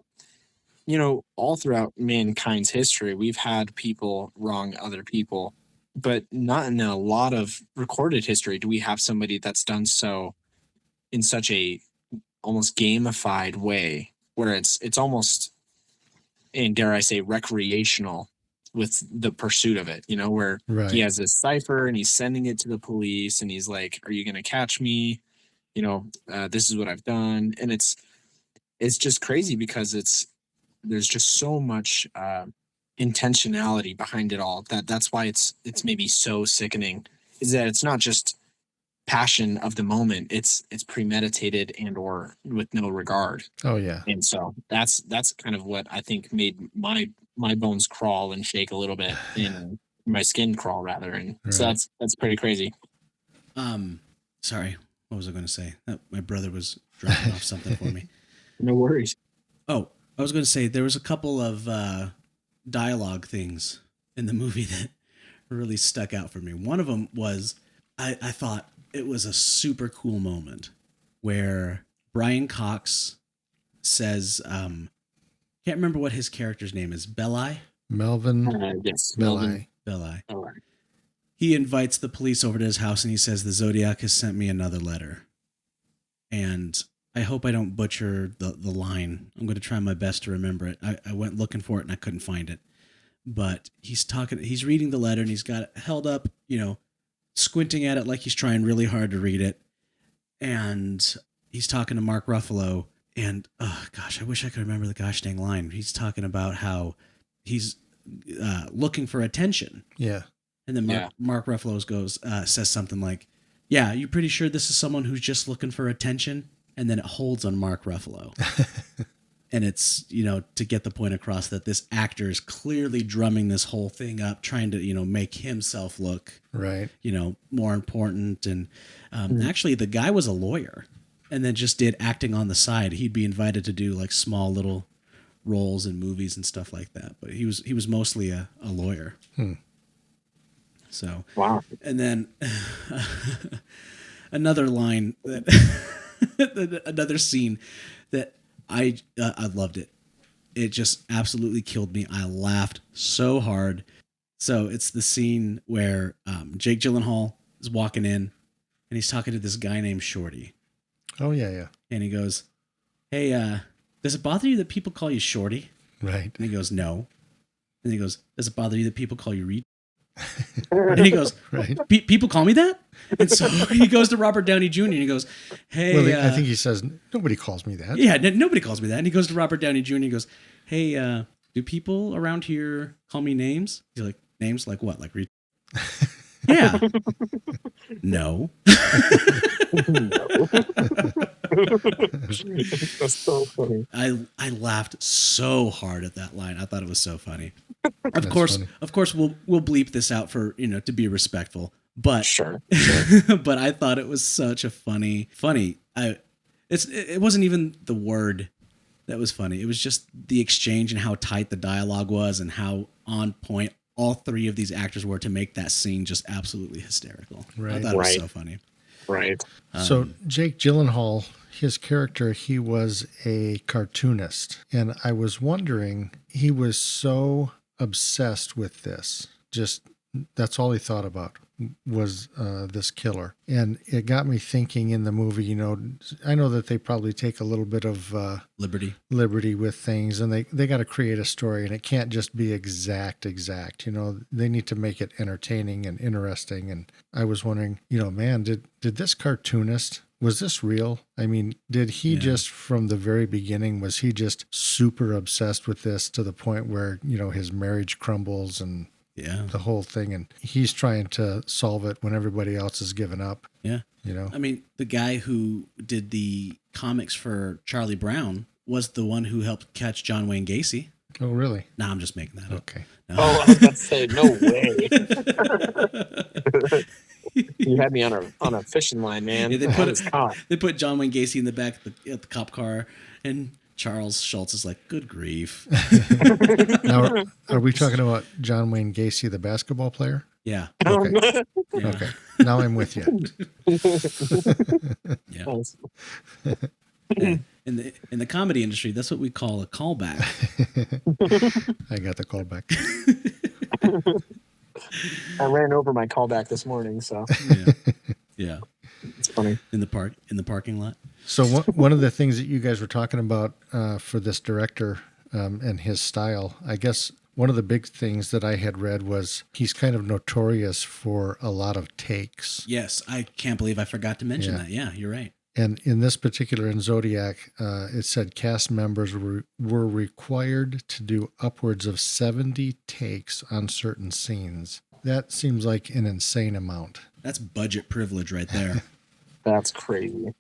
all throughout mankind's history we've had people wrong other people, but not in a lot of recorded history do we have somebody that's done so in such a almost gamified way where it's almost, and dare I say, recreational with the pursuit of it, where he has this cipher and he's sending it to the police and he's like, are you going to catch me? This is what I've done. And it's just crazy because there's just so much intentionality behind it all that's why it's maybe so sickening, is that it's not just passion of the moment, it's premeditated and or with no regard. Oh yeah. And so that's kind of what I think made my bones crawl and shake a little bit, and my skin crawl rather, and so that's pretty crazy. Sorry, what was I going to say? My brother was dropping off something for me. No worries. Oh, I was going to say there was a couple of dialogue things in the movie that really stuck out for me. One of them was I thought it was a super cool moment where Brian Cox says, can't remember what his character's name is. Belli? Melvin. Yes. Belli. He invites the police over to his house and he says, the Zodiac has sent me another letter. And I hope I don't butcher the line. I'm going to try my best to remember it. I went looking for it and I couldn't find it. But he's reading the letter and he's got it held up, squinting at it like he's trying really hard to read it. And he's talking to Mark Ruffalo. And, oh, gosh, I wish I could remember the gosh dang line. He's talking about how he's looking for attention. Yeah. And then Mark Ruffalo says something like, yeah, you pretty sure this is someone who's just looking for attention? And then it holds on Mark Ruffalo. And it's, to get the point across that this actor is clearly drumming this whole thing up, trying to, make himself look, more important. And actually, the guy was a lawyer and then just did acting on the side. He'd be invited to do like small little roles in movies and stuff like that. But he was mostly a lawyer. So, wow. And then another line that Another scene that I loved it. It just absolutely killed me. I laughed so hard. So it's the scene where Jake Gyllenhaal is walking in and he's talking to this guy named Shorty. Oh, yeah. And he goes, "Hey, does it bother you that people call you Shorty?" Right. And he goes, "No." And he goes, "Does it bother you that people call you Reed?" And he goes, Right. People call me that?" And so he goes to Robert Downey Jr. and he goes, "Hey." Well, I think he says, "Nobody calls me that." Yeah, nobody calls me that. And he goes to Robert Downey Jr. and he goes, "Hey, do people around here call me names?" He's like, "Names like what? Like Reed?" Yeah. No. That's so funny. I laughed so hard at that line. I thought it was so funny. That's funny. Of course, we'll bleep this out for to be respectful. But Sure. but I thought it was such a funny. It wasn't even the word that was funny. It was just the exchange and how tight the dialogue was and how on point all three of these actors were to make that scene just absolutely hysterical. Right. I thought it was so funny. Right. So Jake Gyllenhaal, his character, he was a cartoonist. And I was wondering, he was so obsessed with this. Just that's all he thought about was this killer. And it got me thinking in the movie, I know that they probably take a little bit of liberty with things, and they got to create a story, and it can't just be exact. They need to make it entertaining and interesting. And I was wondering, man, did this cartoonist, was this real? I mean, did he just from the very beginning, was he just super obsessed with this to the point where, his marriage crumbles and the whole thing, and he's trying to solve it when everybody else has given up? Yeah. I mean, the guy who did the comics for Charlie Brown was the one who helped catch John Wayne Gacy. Oh, really? No, I'm just making that up. Okay. No. Oh, I was about to say, no way. You had me on a fishing line, man. Yeah, they put John Wayne Gacy in the back of the cop car, and Charles Schultz is like, "Good grief." Now, are we talking about John Wayne Gacy, the basketball player? Yeah. Okay. Yeah. Okay. Now I'm with you. Yeah. In the comedy industry, that's what we call a callback. I got the callback. I ran over my callback this morning, so Yeah. It's funny. In the parking lot. So one of the things that you guys were talking about for this director and his style, I guess one of the big things that I had read was he's kind of notorious for a lot of takes. Yes, I can't believe I forgot to mention that. Yeah, you're right. And in this particular, in Zodiac, it said cast members were required to do upwards of 70 takes on certain scenes. That seems like an insane amount. That's budget privilege right there. That's crazy.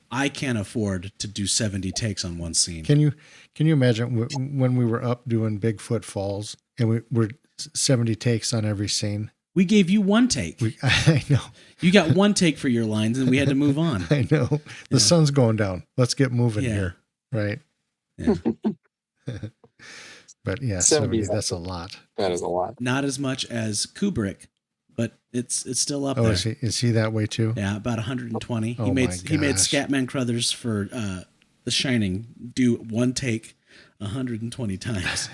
I can't afford to do 70 takes on one scene. Can you imagine when we were up doing Bigfoot Falls and we were 70 takes on every scene? We gave you one take. I know. You got one take for your lines, and we had to move on. I know. The sun's going down. Let's get moving here. Right? Yeah. But yeah, 70, that's a lot. That is a lot. Not as much as Kubrick, but it's still up there. Is he that way too? Yeah, about 120. Oh, he made gosh. Scatman Crothers for The Shining do one take 120 times.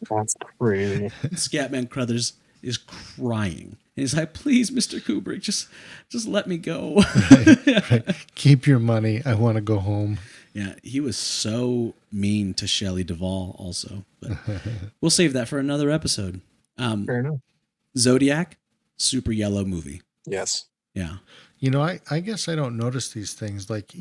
That's crazy. Scatman Crothers is crying. And he's like, "Please, Mr. Kubrick, just let me go." Right. Keep your money. I want to go home. Yeah, he was so mean to Shelley Duvall also. But we'll save that for another episode. Fair enough. Zodiac, super yellow movie. Yes. Yeah. I guess I don't notice these things. Like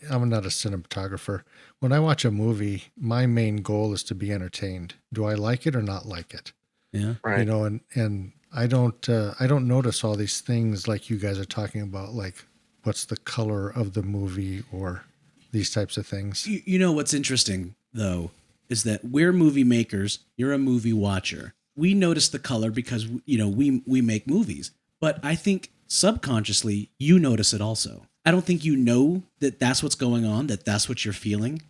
I'm not a cinematographer. When I watch a movie, my main goal is to be entertained. Do I like it or not like it? Yeah. Right. And I don't notice all these things like you guys are talking about, like what's the color of the movie or these types of things. You know what's interesting though is that we're movie makers. You're a movie watcher. We notice the color because we make movies. But I think subconsciously you notice it also. I don't think you know that that's what's going on, that that's what you're feeling.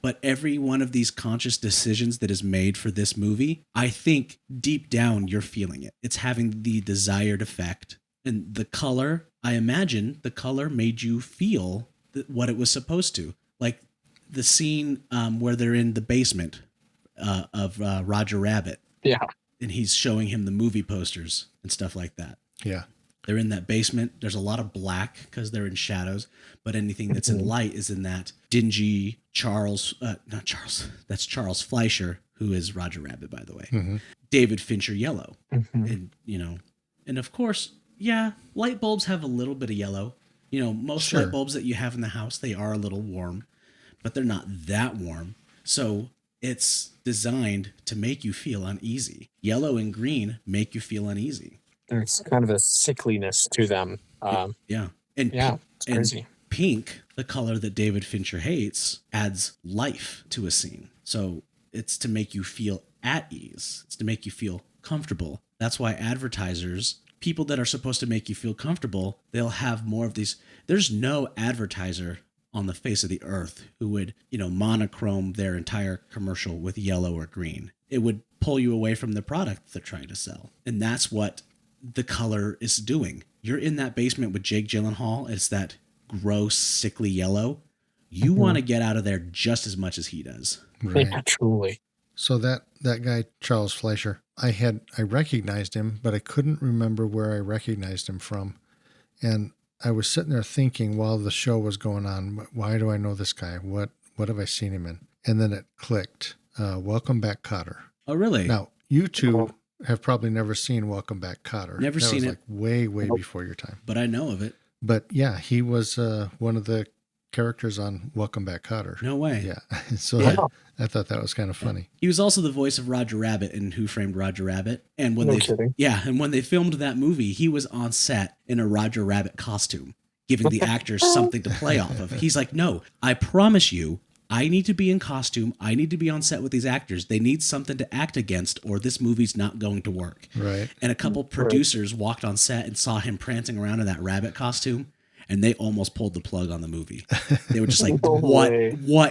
But every one of these conscious decisions that is made for this movie, I think deep down you're feeling it. It's having the desired effect. And the color, I imagine the color made you feel what it was supposed to. Like the scene where they're in the basement of Roger Rabbit. Yeah. And he's showing him the movie posters and stuff like that. Yeah. They're in that basement. There's a lot of black because they're in shadows, but anything that's in light is in that dingy not Charles. That's Charles Fleischer, who is Roger Rabbit, by the way. David Fincher yellow. And, and of course, yeah, light bulbs have a little bit of yellow. Most light bulbs that you have in the house, they are a little warm, but they're not that warm. So it's designed to make you feel uneasy. Yellow and green make you feel uneasy. There's kind of a sickliness to them. Yeah. And it's crazy. And pink, the color that David Fincher hates, adds life to a scene. So it's to make you feel at ease. It's to make you feel comfortable. That's why advertisers, people that are supposed to make you feel comfortable, they'll have more of these. There's no advertiser on the face of the earth who would, monochrome their entire commercial with yellow or green. It would pull you away from the product they're trying to sell. And that's what the color is doing. You're in that basement with Jake Gyllenhaal. It's that gross, sickly yellow. You want to get out of there just as much as he does. Right. Yeah, truly. So that guy, Charles Fleischer, I recognized him, but I couldn't remember where I recognized him from. And I was sitting there thinking while the show was going on, why do I know this guy? What have I seen him in? And then it clicked. Welcome Back, Kotter. Oh, really? Now, you two have probably never seen Welcome Back, Kotter. Never seen it. Like way before your time. But I know of it. But yeah, he was one of the characters on Welcome Back, Kotter. No way. Yeah. So I thought that was kind of funny. He was also the voice of Roger Rabbit in Who Framed Roger Rabbit. And when when they filmed that movie, he was on set in a Roger Rabbit costume, giving the actors something to play off of. He's like, no, I promise you, I need to be in costume. I need to be on set with these actors. They need something to act against or this movie's not going to work. Right. And a couple producers walked on set and saw him prancing around in that rabbit costume. And they almost pulled the plug on the movie. They were just like, what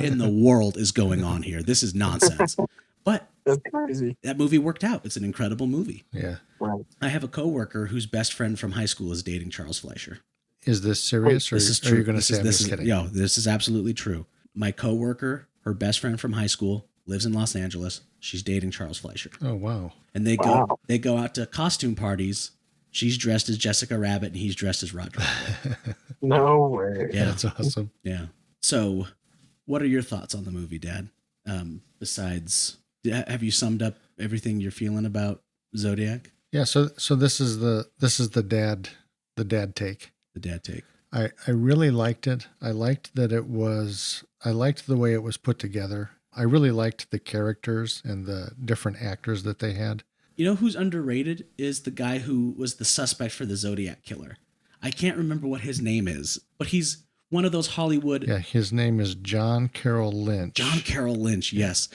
in the world is going on here? This is nonsense. But that's crazy. That movie worked out. It's an incredible movie. Yeah. Right. I have a coworker whose best friend from high school is dating Charles Fleischer. Is this serious? Or this is are true. you going to say I'm just kidding? This is absolutely true. My coworker, her best friend from high school, lives in Los Angeles. She's dating Charles Fleischer. Oh, wow. And they go out to costume parties. She's dressed as Jessica Rabbit and he's dressed as Roger Rabbit. No way. Yeah. That's awesome. Yeah. So what are your thoughts on the movie, Dad? Besides, have you summed up everything you're feeling about Zodiac? Yeah. So this is the dad take. The dad take. I really liked it. I liked that I liked the way it was put together. I really liked the characters and the different actors that they had. You know who's underrated is the guy who was the suspect for the Zodiac killer. I can't remember what his name is, but he's one of those Hollywood. Yeah, his name is John Carroll Lynch. John Carroll Lynch, yes.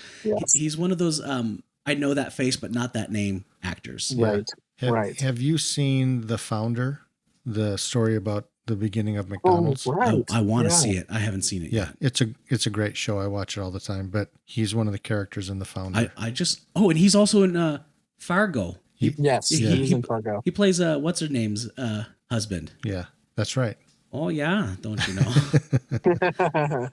He's one of those I know that face but not that name actors. Right. Have you seen The Founder, the story about the beginning of McDonald's? Oh, right. I want to see it. I haven't seen it yet. It's a great show. I watch it all the time, but he's one of the characters in The Founder. And he's also in Fargo. He's in Fargo. He plays what's her name's husband. Yeah, that's right. Oh yeah, don't you know?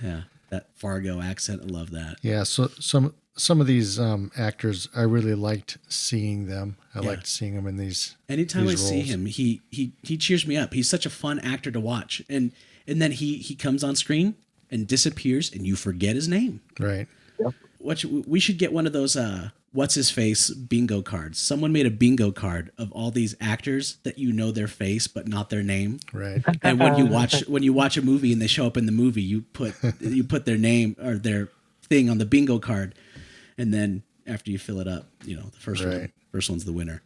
Yeah, that Fargo accent. I love that. Yeah, so some of these actors, I really liked seeing them. I liked seeing them in these. Anytime these I see him, he cheers me up. He's such a fun actor to watch, and then he comes on screen and disappears, and you forget his name. Right. Yep. We should get one of those what's his face bingo cards. Someone made a bingo card of all these actors that you know their face but not their name. Right. And when you watch a movie and they show up in the movie, you put their name or their thing on the bingo card, and then after you fill it up, the first one's the winner.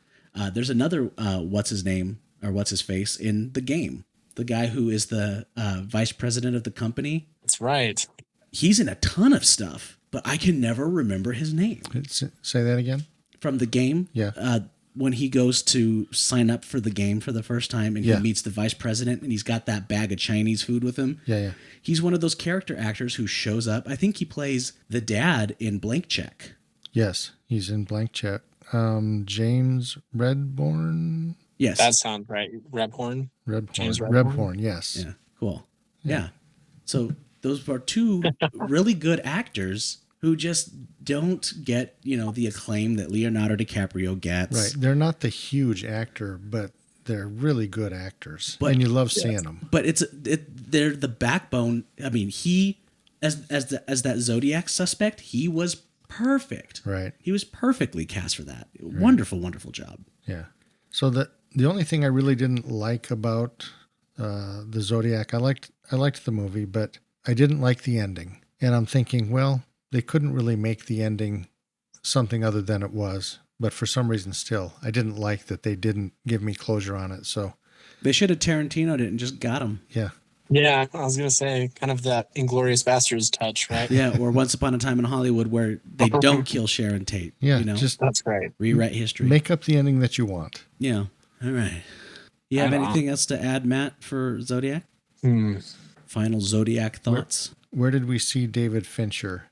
There's another what's his name or what's his face in The Game. The guy who is the vice president of the company. That's right. He's in a ton of stuff, but I can never remember his name. Say that again? From The Game? Yeah. When he goes to sign up for the game for the first time and he meets the vice president and he's got that bag of Chinese food with him. Yeah. He's one of those character actors who shows up. I think he plays the dad in Blank Check. Yes, he's in Blank Check. James Redbourne? Yes. That sounds right. Rebhorn? Rebhorn. James Rebhorn? Yes. Yeah, cool. Yeah. So those are two really good actors who just don't get, the acclaim that Leonardo DiCaprio gets. Right. They're not the huge actor, but they're really good actors. But, and you love seeing them. But they're the backbone. I mean, he as that Zodiac suspect, he was perfect. Right. He was perfectly cast for that. Right. Wonderful job. Yeah. So the only thing I really didn't like about the Zodiac, I liked the movie, but I didn't like the ending. And I'm thinking, well, they couldn't really make the ending something other than it was. But for some reason, still, I didn't like that they didn't give me closure on it. So they should have Tarantino'd it and just got him. Yeah. Yeah, I was gonna say, kind of that Inglourious Basterds touch, right? Yeah, or Once Upon a Time in Hollywood, where they don't kill Sharon Tate. Yeah, just that's right. Rewrite history. Make up the ending that you want. Yeah. All right. You have anything else to add, Matt, for Zodiac? Final Zodiac thoughts? Where did we see David Fincher?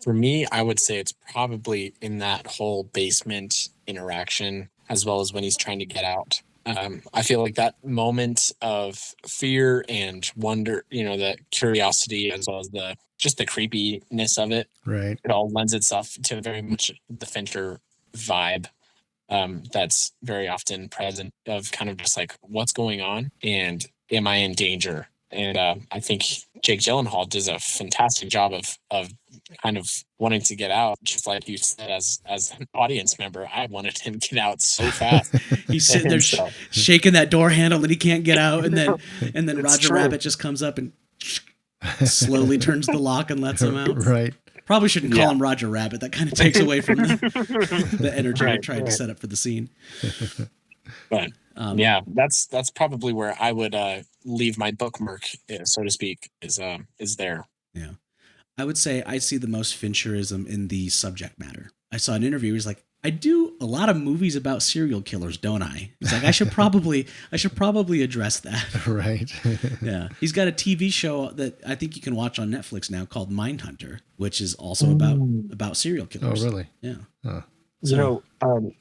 For me, I would say it's probably in that whole basement interaction, as well as when he's trying to get out. I feel like that moment of fear and wonder, the curiosity, as well as the creepiness of it. Right. It all lends itself to very much the Fincher vibe. That's very often present, of kind of just like, what's going on and am I in danger? And I think Jake Gyllenhaal does a fantastic job of kind of wanting to get out, just like you said, as an audience member. I wanted him to get out so fast. He's sitting there shaking that door handle and he can't get out, and then Roger Rabbit just comes up and slowly turns the lock and lets him out. Right. Probably shouldn't call him Roger Rabbit. That kind of takes away from the energy I tried to set up for the scene. But that's probably where I would leave my bookmark, so to speak, is there. Yeah. I would say I see the most Fincherism in the subject matter. I saw an interview. He's like, I do a lot of movies about serial killers, don't I? He's like, I should probably address that. Right. Yeah. He's got a TV show that I think you can watch on Netflix now called Mindhunter, which is also about serial killers. Oh, really? Yeah. Huh. So,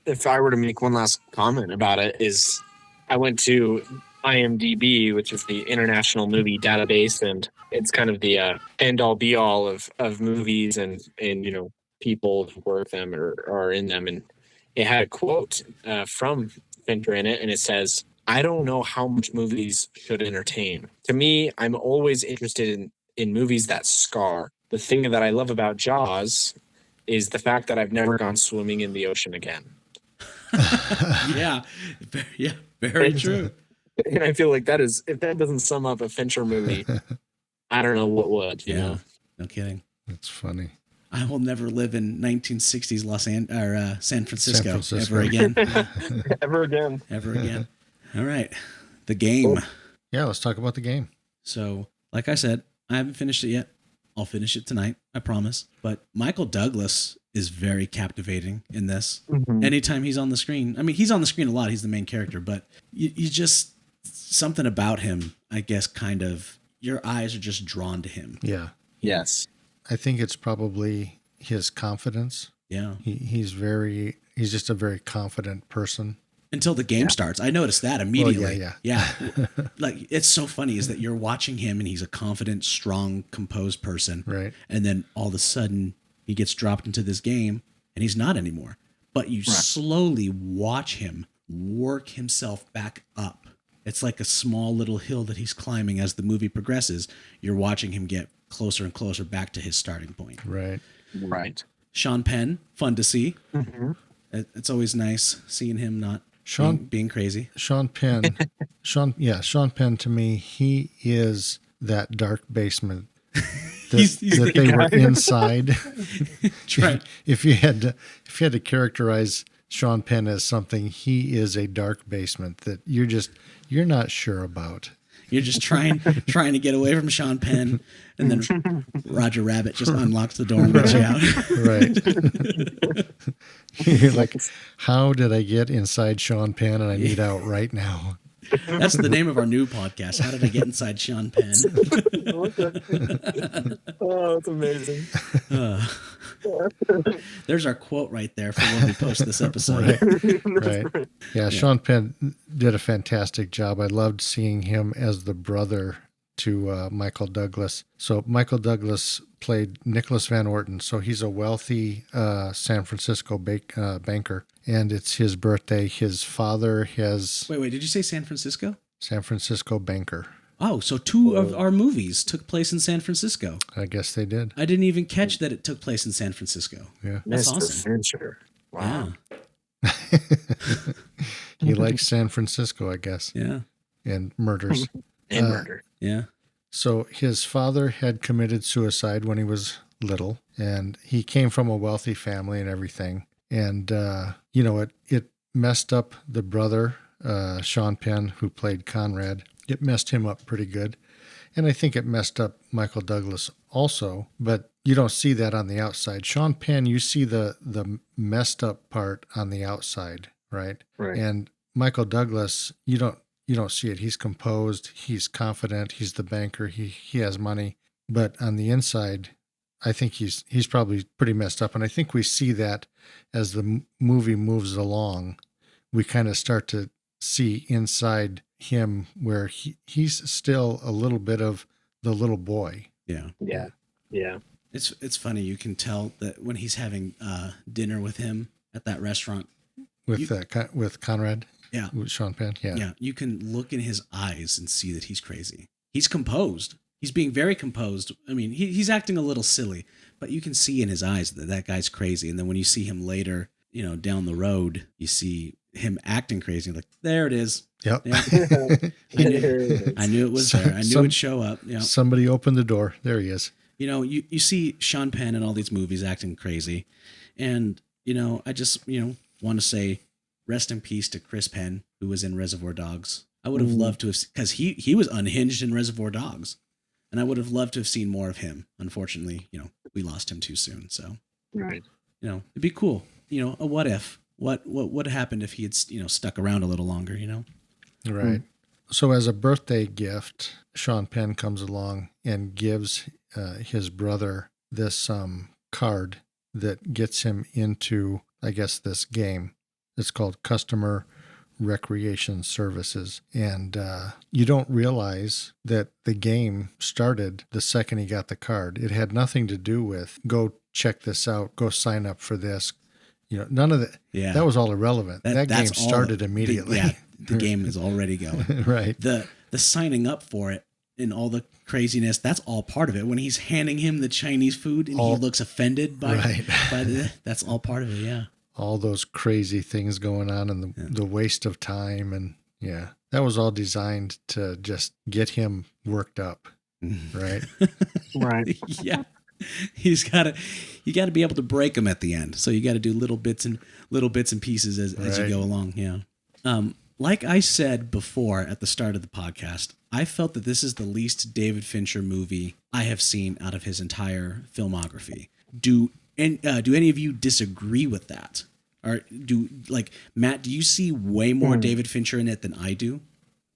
if I were to make one last comment about it, is I went to IMDb, which is the International Movie Database, and it's kind of the end all be all of movies and people who work them or are in them. And it had a quote from Fincher in it, and it says, "I don't know how much movies should entertain. To me, I'm always interested in movies that scar. The thing that I love about Jaws is the fact that I've never gone swimming in the ocean again." Yeah, very true. And I feel like that is, if that doesn't sum up a Fincher movie, I don't know what would. You know? No kidding. That's funny. I will never live in 1960s San Francisco ever again. Ever again. Ever again. All right, The Game. Cool. Yeah, let's talk about The Game. So, like I said, I haven't finished it yet. I'll finish it tonight, I promise. But Michael Douglas is very captivating in this. Mm-hmm. Anytime he's on the screen. I mean, he's on the screen a lot. He's the main character. But you just, something about him, I guess, kind of, your eyes are just drawn to him. Yeah. Yes. I think it's probably his confidence. Yeah. He's just a very confident person. Until the game starts. I noticed that immediately. Oh, yeah. Like, it's so funny is that you're watching him and he's a confident, strong, composed person. Right. And then all of a sudden he gets dropped into this game and he's not anymore. But you slowly watch him work himself back up. It's like a small little hill that he's climbing as the movie progresses. You're watching him get closer and closer back to his starting point. Right. Right. Sean Penn, fun to see. Mm-hmm. It's always nice seeing him not being crazy. Sean Penn. Sean Penn, to me, he is that dark basement that they were inside. Right. If you had to characterize Sean Penn as something, he is a dark basement that you're not sure about. You're just trying to get away from Sean Penn, and then Roger Rabbit just unlocks the door and lets you out. Right. You're like, how did I get inside Sean Penn and I need out right now? That's the name of our new podcast. How did I get inside Sean Penn? Oh, that's amazing. There's our quote right there for when we post this episode. Right. Yeah, Sean Penn did a fantastic job. I loved seeing him as the brother to Michael Douglas. So Michael Douglas played Nicholas Van Orton. So he's a wealthy San Francisco banker, and it's his birthday. His father has Wait, did you say San Francisco? San Francisco banker. Oh, so two of our movies took place in San Francisco. I guess they did. I didn't even catch that it took place in San Francisco. Yeah. That's Mr. awesome. Fincher. Wow. Yeah. He likes San Francisco, I guess, Yeah. and murders. And murder. Yeah. So his father had committed suicide when he was little, and he came from a wealthy family and everything. And, it messed up the brother, Sean Penn, who played Conrad. It messed him up pretty good. And I think it messed up Michael Douglas also, but you don't see that on the outside. Sean Penn, you see the messed up part on the outside, right? Right. And Michael Douglas, you don't see it. He's composed, he's confident, he's the banker, he has money. But on the inside, I think he's probably pretty messed up. And I think we see that as the movie moves along, we kind of start to see inside him where he's still a little bit of the little boy. Yeah. Yeah. Yeah. It's funny. You can tell that when he's having dinner with him at that restaurant With Conrad. Yeah. With Sean Penn. Yeah. Yeah. You can look in his eyes and see that he's crazy. He's composed. He's being very composed. I mean, he's acting a little silly, but you can see in his eyes that guy's crazy. And then when you see him later, down the road, you see him acting crazy. Like, there it is. Yep. Yeah. I knew it was there. I knew it'd show up. Yeah. Somebody opened the door. There he is. You see Sean Penn in all these movies acting crazy. And, I just, want to say rest in peace to Chris Penn, who was in Reservoir Dogs. I would have loved to have, because he was unhinged in Reservoir Dogs. And I would have loved to have seen more of him. Unfortunately, we lost him too soon. So, Right. it'd be cool. A what if? What happened if he had, stuck around a little longer, Right. So as a birthday gift, Sean Penn comes along and gives his brother this card that gets him into, I guess, this game. It's called Customer Recreation Services. And you don't realize that the game started the second he got the card. It had nothing to do with go check this out, go sign up for this. None of that. Yeah. That was all irrelevant. That game started immediately. The game is already going. Right. The signing up for it and all the craziness, that's all part of it. When he's handing him the Chinese food and he looks offended by that's all part of it, yeah. All those crazy things going on and the waste of time. And yeah, that was all designed to just get him worked up. Right. Right. Yeah. You got to be able to break them at the end. So you got to do little bits and pieces as you go along. Yeah. Like I said before at the start of the podcast, I felt that this is the least David Fincher movie I have seen out of his entire filmography. Do any of you disagree with that? Or Matt, do you see way more David Fincher in it than I do?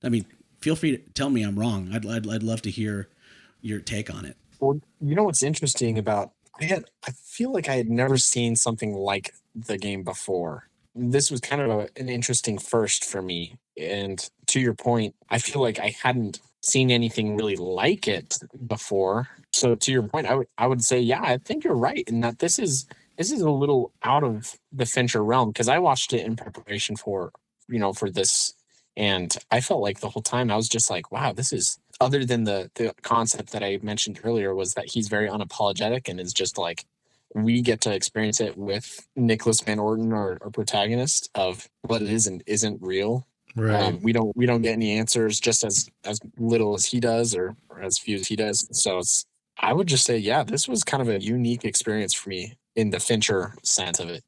I mean, feel free to tell me I'm wrong. I'd love to hear your take on it. Well, what's interesting about I feel like I had never seen something like The Game before. This was kind of an interesting first for me. And to your point, I feel like I hadn't seen anything really like it before. So to your point, I would say, yeah, I think you're right in that this is a little out of the Fincher realm, because I watched it in preparation for this, and I felt like the whole time I was just like, wow, this is, other than the concept that I mentioned earlier, was that he's very unapologetic and is just like, we get to experience it with Nicholas Van Orton, our protagonist, of what it is and isn't real. Right. We don't get any answers, just as little as he does, or as few as he does. So I would just say, yeah, this was kind of a unique experience for me in the Fincher sense of it,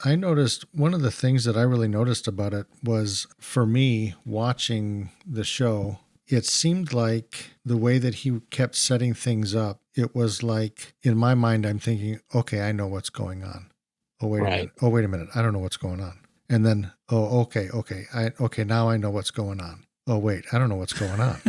I noticed one of the things that I really noticed about it was, for me, watching the show, it seemed like the way that he kept setting things up, it was like, in my mind, I'm thinking, okay, I know what's going on. Oh, wait a minute. Oh, wait a minute. I don't know what's going on. And then, oh, okay. Now I know what's going on. Oh, wait, I don't know what's going on.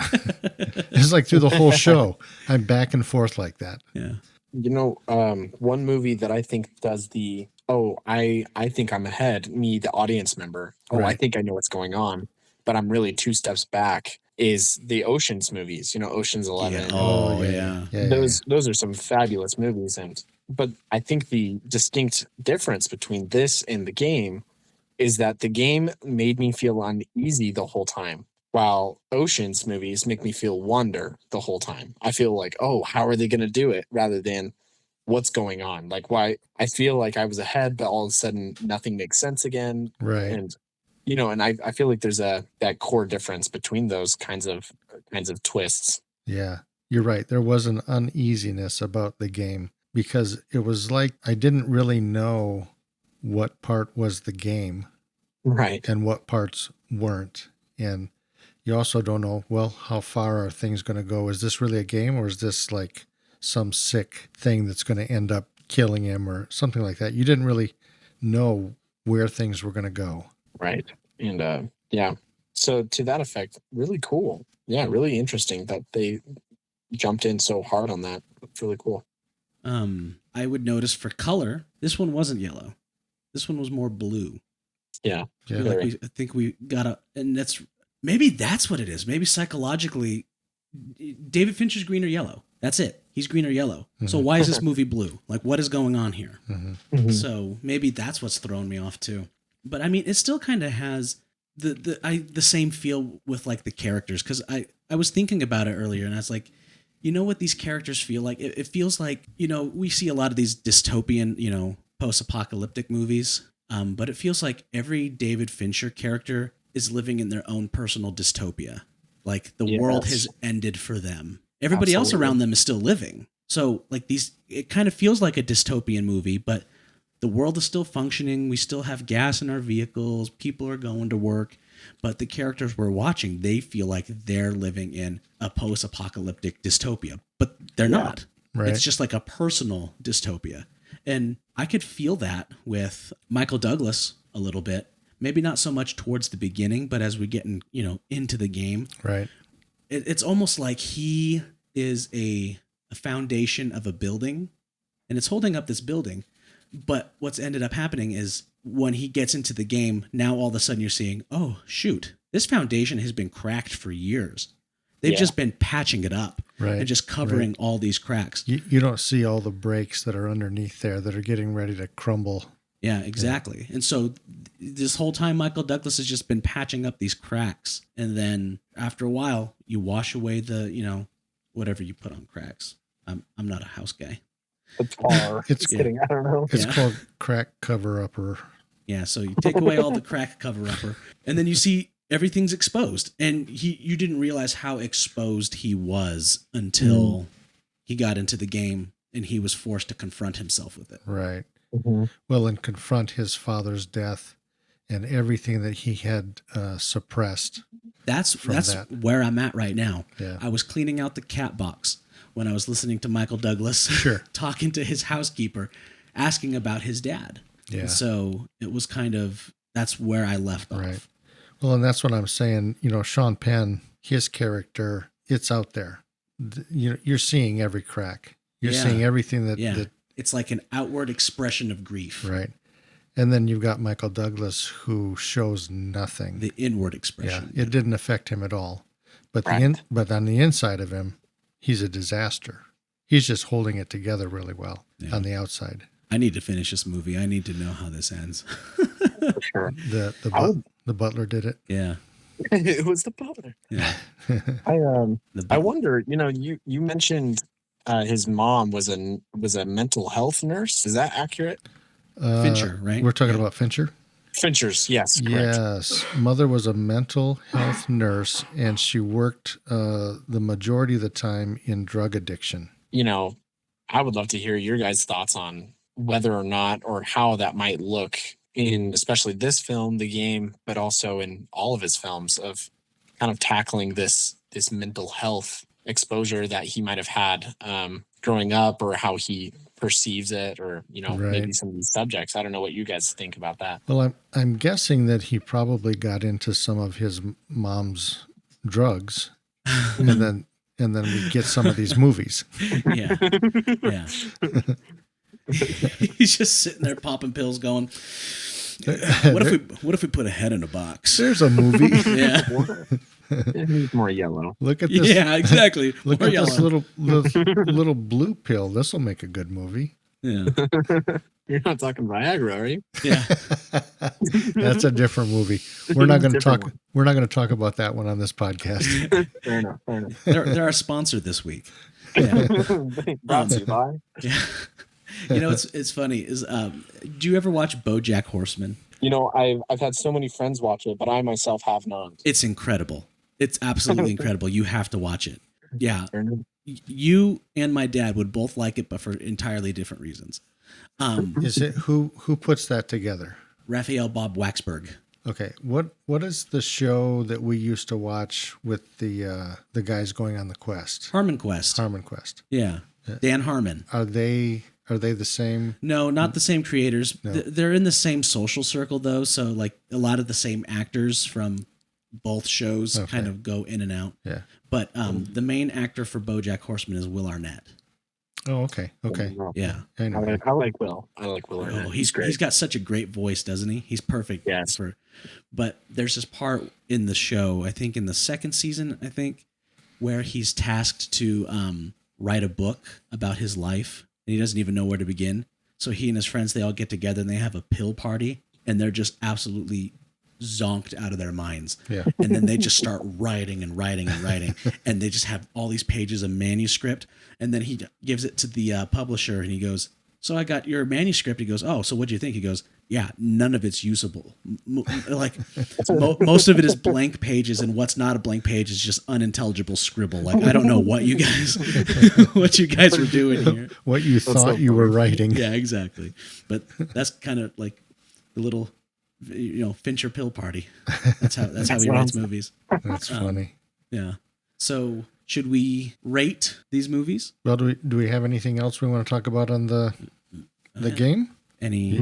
It's like through the whole show, I'm back and forth like that. Yeah. One movie that I think does the, I think I'm ahead, me, the audience member. Right. I think I know what's going on, but I'm really two steps back, is the Ocean's movies, Ocean's 11. Yeah. And Oh, yeah. those are some fabulous movies. But I think the distinct difference between this and The Game is that The Game made me feel uneasy the whole time, while Ocean's movies make me feel wonder the whole time. I feel like, oh, how are they going to do it, rather than what's going on? Like, why I feel like I was ahead, but all of a sudden nothing makes sense again. Right. And and I feel like there's that core difference between those kinds of twists. Yeah, you're right. There was an uneasiness about The Game because it was like I didn't really know what part was the game Right. and what parts weren't. And you also don't know, well, how far are things going to go? Is this really a game, or is this like some sick thing that's going to end up killing him or something like that? You didn't really know where things were going to go. Right. And yeah. So to that effect, really cool. Yeah, really interesting that they jumped in so hard on that. It's really cool. I would notice for color, this one wasn't yellow. This one was more blue. Yeah. I think we got and maybe that's what it is. Maybe psychologically, David Fincher's green or yellow. That's it. He's green or yellow. Mm-hmm. So why is this movie blue? Like, what is going on here? Mm-hmm. Mm-hmm. So maybe that's what's thrown me off too. But I mean, it still kind of has the same feel with like the characters, because I was thinking about it earlier and I was like, you know what these characters feel like? It feels like, we see a lot of these dystopian, post-apocalyptic movies, but it feels like every David Fincher character is living in their own personal dystopia. Like the world has ended for them. Everybody else around them is still living. So like it kind of feels like a dystopian movie, but the world is still functioning. We still have gas in our vehicles. People are going to work. But the characters we're watching, they feel like they're living in a post-apocalyptic dystopia, but they're not. Right. It's just like a personal dystopia. And I could feel that with Michael Douglas a little bit. Maybe not so much towards the beginning, but as we get into the game, right? It's almost like he is a foundation of a building, and it's holding up this building. But what's ended up happening is when he gets into the game, now all of a sudden you're seeing, oh, shoot, this foundation has been cracked for years. They've just been patching it up and just covering all these cracks. You don't see all the breaks that are underneath there that are getting ready to crumble. Yeah, exactly. Yeah. And so this whole time, Michael Douglas has just been patching up these cracks. And then after a while, you wash away the, whatever you put on cracks. I'm not a house guy. It's kidding. I don't know. It's called crack cover-upper. Yeah, so you take away all the crack cover-upper, and then you see everything's exposed. And you didn't realize how exposed he was until he got into the game and he was forced to confront himself with it. Right. Mm-hmm. Well, and confront his father's death and everything that he had suppressed. That's where I'm at right now. Yeah. I was cleaning out the cat box when I was listening to Michael Douglas talking to his housekeeper, asking about his dad. Yeah. And so it was that's where I left off. Right. Well, and that's what I'm saying. Sean Penn, his character, it's out there. You're seeing every crack. You're seeing everything that it's like an outward expression of grief. Right. And then you've got Michael Douglas, who shows nothing. The inward expression. Yeah, it didn't affect him at all. But but on the inside of him, he's a disaster. He's just holding it together really well on the outside. I need to finish this movie. I need to know how this ends. For sure. The butler did it. Yeah. It was the butler. Yeah. I wonder, you mentioned his mom was a mental health nurse. Is that accurate? Fincher, right? We're talking about Fincher? Fincher's, yes. Correct. Yes. Mother was a mental health nurse, and she worked the majority of the time in drug addiction. I would love to hear your guys' thoughts on whether or not, or how that might look in especially this film, The Game, but also in all of his films, of kind of tackling this mental health exposure that he might have had growing up, or how he perceives it, or maybe some of these subjects. I don't know what you guys think about that. Well, I'm guessing that he probably got into some of his mom's drugs, and then we get some of these movies. Yeah. He's just sitting there popping pills, going, "What if we put a head in a box?" There's a movie. Yeah. It needs more yellow. Look at this. Yeah, exactly. Look More at yellow. this little blue pill. This will make a good movie. Yeah. You're not talking Viagra, are you? Yeah. That's a different movie. We're not going to Different talk. one. We're not going to talk about that one on this podcast. Fair enough. Fair enough. They're our sponsor this week. Yeah. Brought to you by. Yeah. You know, it's funny is do you ever watch BoJack Horseman? You know, I've had so many friends watch it, but I myself have not. It's incredible. It's absolutely incredible. You have to watch it. Yeah. Fair enough. You and my dad would both like it, but for entirely different reasons. Is it who puts that together? Raphael Bob Waxberg. Okay, what is the show that we used to watch with the guys going on the quest? Harmon Quest. Harmon Quest. Yeah. Dan Harmon. Are they the same? No, not the same creators. No. They're in the same social circle though, so like a lot of the same actors from both shows kind of go in and out. Yeah. But the main actor for BoJack Horseman is Will Arnett. Oh, okay. Yeah. I know. I like Will. I like Will. Oh, He's great. He's got such a great voice, doesn't he? He's perfect. Yes. But there's this part in the show, I think in the second season, where he's tasked to write a book about his life, and he doesn't even know where to begin. So he and his friends, they all get together and they have a pill party, and they're just absolutely zonked out of their minds. Yeah. And then they just start writing and writing and writing, and they just have all these pages of manuscript. And then he gives it to the publisher, and he goes, "So I got your manuscript." He goes, "Oh, so what'd you think?" He goes, "Yeah, none of it's usable. Most of it is blank pages, and what's not a blank page is just unintelligible scribble. Like, I don't know what you guys were doing here." What you thought you were writing. Yeah, exactly. But that's kind of like the little, Fincher pill party. That's how he writes movies. That's funny. Yeah. So should we rate these movies? Well, do we have anything else we want to talk about on the game? Any?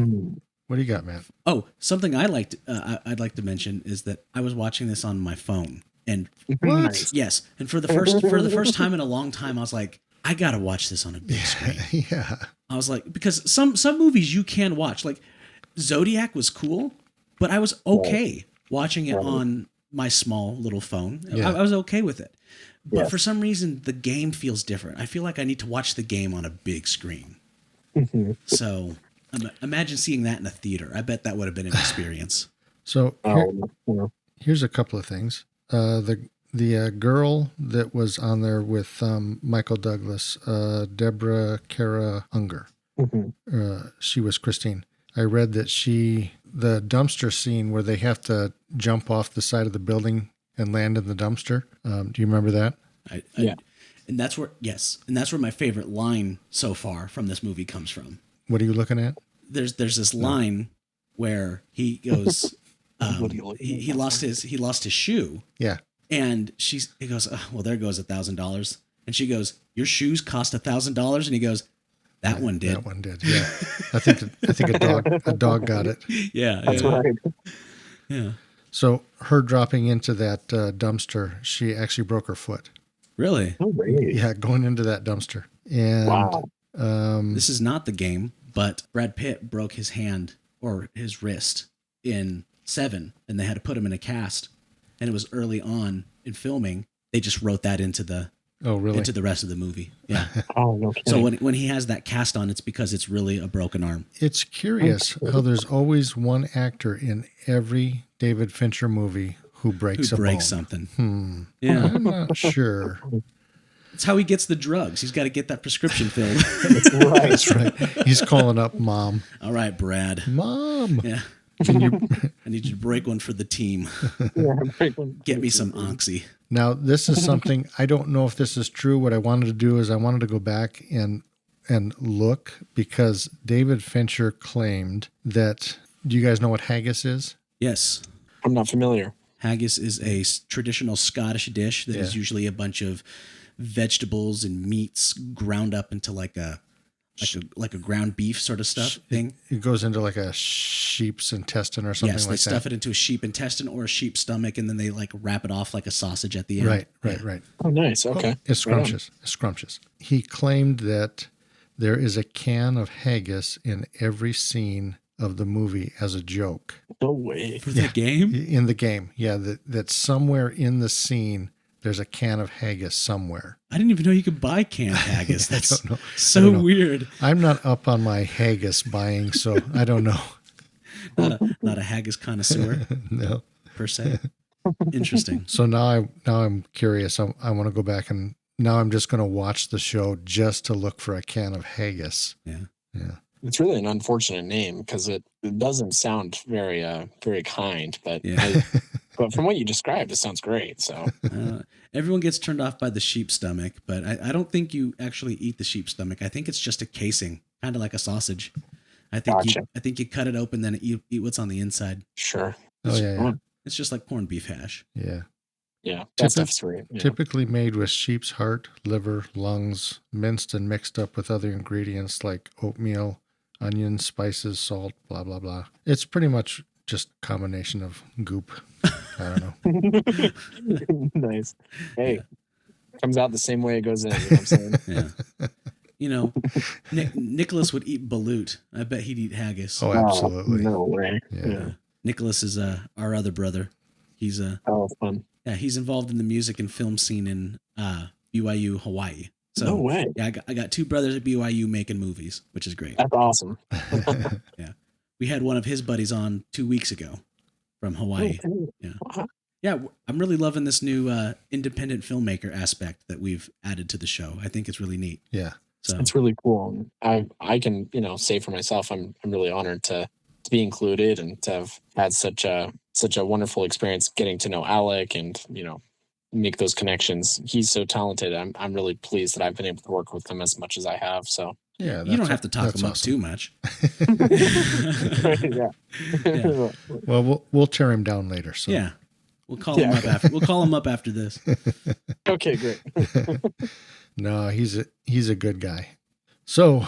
What do you got, Matt? Oh, something I'd like to mention is that I was watching this on my phone, and What? yes, and for the first time in a long time, I was like, I gotta watch this on a big screen. Yeah. I was like, because some movies you can watch, like Zodiac was cool, but I was okay watching it on my small little phone. Yeah. I was okay with it. But for some reason, the game feels different. I feel like I need to watch the game on a big screen. So imagine seeing that in a theater. I bet that would have been an experience. So here's a couple of things. The girl that was on there with Michael Douglas, Deborah Kara Unger, she was Christine. I read that the dumpster scene where they have to jump off the side of the building and land in the dumpster. Do you remember that? Yeah. And that's where my favorite line so far from this movie comes from. What are you looking at? There's this line where he goes, he lost his shoe. Yeah. And he goes, "Oh, well, there goes $1,000." And she goes, "Your shoes cost $1,000?" And he goes, "That one did." That one did. Yeah. I think a dog got it. Yeah. That's right. Yeah. So her dropping into that dumpster, she actually broke her foot. Really? Oh, really? Yeah, going into that dumpster. And Wow. This is not the game, but Brad Pitt broke his hand or his wrist in 7, and they had to put him in a cast. And it was early on in filming. They just wrote that into the rest of the movie. Yeah. Oh, no kidding. So when he has that cast on, it's because it's really a broken arm. It's curious how there's always one actor in every David Fincher movie who breaks something. Yeah. I'm not sure. It's how he gets the drugs. He's got to get that prescription filled. That's right. He's calling up Mom. All right, Brad. Mom. Yeah. I need you to break one for the team. Get me some Oxy. Now, this is something, I don't know if this is true. What I wanted to do is I wanted to go back and look, because David Fincher claimed that, do you guys know what haggis is? Yes. I'm not familiar. Haggis is a traditional Scottish dish that is usually a bunch of vegetables and meats ground up into like a ground beef sort of thing. It goes into like a sheep's intestine or something like that. Yes, they stuff it into a sheep intestine or a sheep stomach, and then they like wrap it off like a sausage at the end. Right. Oh, nice. Okay. It's scrumptious. It's scrumptious. He claimed that there is a can of haggis in every scene of the movie as a joke. No way. For the game? In the game, yeah, that somewhere in the scene there's a can of haggis somewhere. I didn't even know you could buy canned haggis. That's I don't know. so weird. I'm not up on my haggis buying, so I don't know. Not a haggis connoisseur. No. Per se. Interesting. So now I'm curious. I want to go back, and now I'm just going to watch the show just to look for a can of haggis. Yeah. It's really an unfortunate name because it doesn't sound very very kind, but Yeah. but from what you described, it sounds great. So everyone gets turned off by the sheep stomach, but I don't think you actually eat the sheep stomach. I think it's just a casing, kind of like a sausage. I think you cut it open, then you eat what's on the inside. Sure. Yeah. It's just like corned beef hash. Yeah. Yeah. That stuff's great. Yeah. Typically made with sheep's heart, liver, lungs, minced and mixed up with other ingredients like oatmeal, onions, spices, salt, blah, blah, blah. It's pretty much just a combination of goop. I don't know. Nice. Hey, comes out the same way it goes in. You know what I'm saying? Yeah. You know, Nicholas would eat balut. I bet he'd eat haggis. Oh, absolutely. No way. Yeah. Nicholas is our other brother. He's fun. Yeah, he's involved in the music and film scene in BYU, Hawaii. So, no way. Yeah, I got two brothers at BYU making movies, which is great. That's awesome. Yeah. We had one of his buddies on 2 weeks ago from Hawaii. Okay. Yeah. Uh-huh. Yeah, I'm really loving this new independent filmmaker aspect that we've added to the show. I think it's really neat. Yeah. So it's really cool. I can, say for myself, I'm really honored to be included and to have had such a wonderful experience getting to know Alec and, make those connections. He's so talented. I'm really pleased that I've been able to work with him as much as I have. So yeah, you don't have to talk him up too much. Yeah. Well, we'll tear him down later. So yeah, we'll call him up after. We'll call him up after this. Okay, great. No, he's a good guy. So,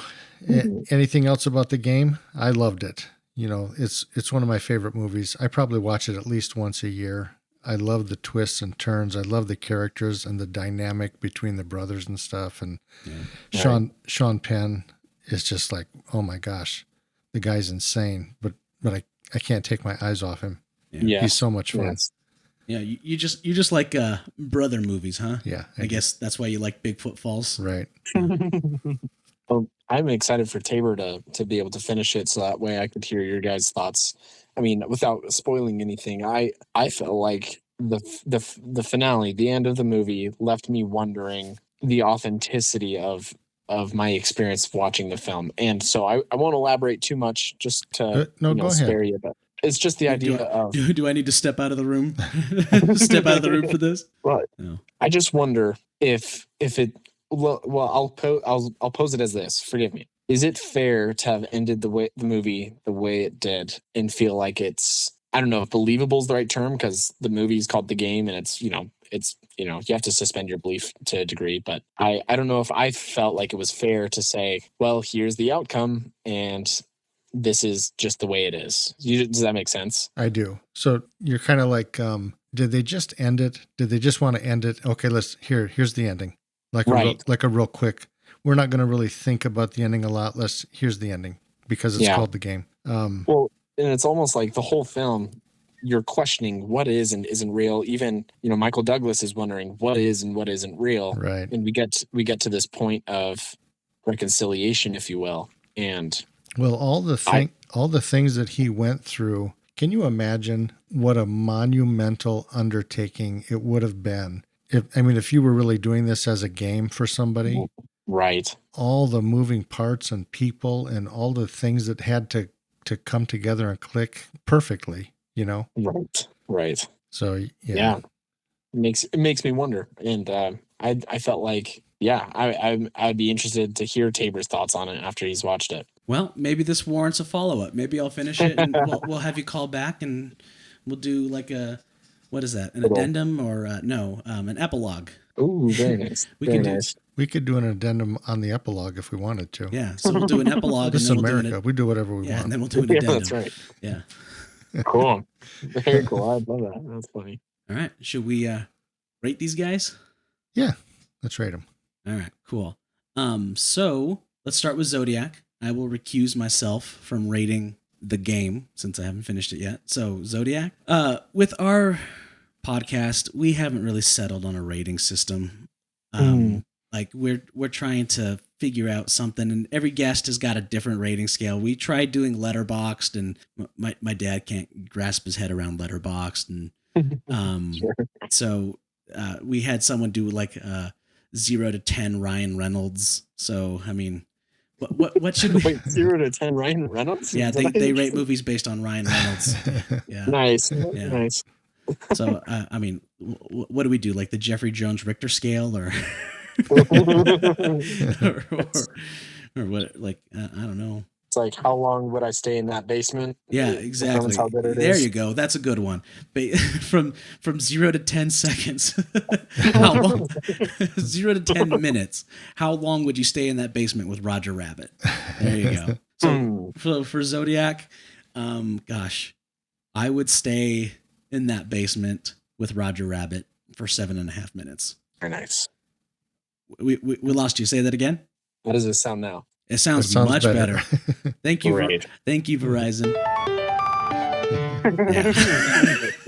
anything else about the game? I loved it. It's one of my favorite movies. I probably watch it at least once a year. I love the twists and turns. I love the characters and the dynamic between the brothers and stuff. And Sean Penn is just like, oh my gosh, the guy's insane. But I can't take my eyes off him. Yeah, he's so much fun. Yes. Yeah, you just like brother movies, huh? Yeah, I guess that's why you like Bigfoot Falls, right? Well, I'm excited for Tabor to be able to finish it, so that way I could hear your guys' thoughts. I mean, without spoiling anything, I felt like the finale, the end of the movie, left me wondering the authenticity of my experience watching the film, and so I won't elaborate too much, just to spare you. But it's just the idea of do I need to step out of the room? Step out of the room for this? But no. I just wonder if it. Well, I'll pose it as this. Forgive me. Is it fair to have ended the movie the way it did and feel like it's, I don't know if believable is the right term, because the movie is called The Game, and it's you have to suspend your belief to a degree, but I don't know if I felt like it was fair to say, well, here's the outcome and this is just the way it is. Does that make sense? I do. So you're kind of like, did they just end it? Did they just want to end it? Okay, here's the ending. Like a real quick. We're not going to really think about the ending a lot. Here's the ending because it's called The Game. Well, and it's almost like the whole film, you're questioning what is and isn't real. Even, Michael Douglas is wondering what is and what isn't real. Right. And we get to this point of reconciliation, if you will. And well, all the things that he went through, can you imagine what a monumental undertaking it would have been? If you were really doing this as a game for somebody, right? All the moving parts and people and all the things that had to come together and click perfectly, Right. So yeah. It makes me wonder, and I felt like I'd be interested to hear Tabor's thoughts on it after he's watched it. Well, maybe this warrants a follow-up. Maybe I'll finish it and we'll have you call back and we'll do like what is that? An addendum or an epilogue? Ooh, very nice. We could do an addendum on the epilogue if we wanted to. Yeah, so we'll do an epilogue. This is America. We do whatever we want. And then we'll do an addendum. Yeah, that's right. Yeah. Cool. Very cool. I love that. That's funny. All right. Should we rate these guys? Yeah, let's rate them. All right, cool. So let's start with Zodiac. I will recuse myself from rating The Game, since I haven't finished it yet. So Zodiac. With our podcast, we haven't really settled on a rating system. Like we're trying to figure out something, and every guest has got a different rating scale. We tried doing Letterboxd, and my dad can't grasp his head around Letterboxd, and Sure. so we had someone do like 0 to 10 Ryan Reynolds. So I mean, what should we? Wait, 0 to 10 Ryan Reynolds? Yeah, they rate movies based on Ryan Reynolds. Yeah, Nice. Yeah. Nice. So I mean, what do we do? Like the Jeffrey Jones Richter scale, or or what? Like I don't know. It's like, how long would I stay in that basement? Yeah, It exactly. determines how good it There is. you go. That's a good one. But from 0 to 10 seconds, how long? 0 to 10 minutes. How long would you stay in that basement with Roger Rabbit? There you go. So for Zodiac, gosh, I would stay in that basement with Roger Rabbit for 7.5 minutes. Very nice. We lost you. Say that again. How does it sound now? It sounds much better. Thank you. Great. Thank you, Verizon.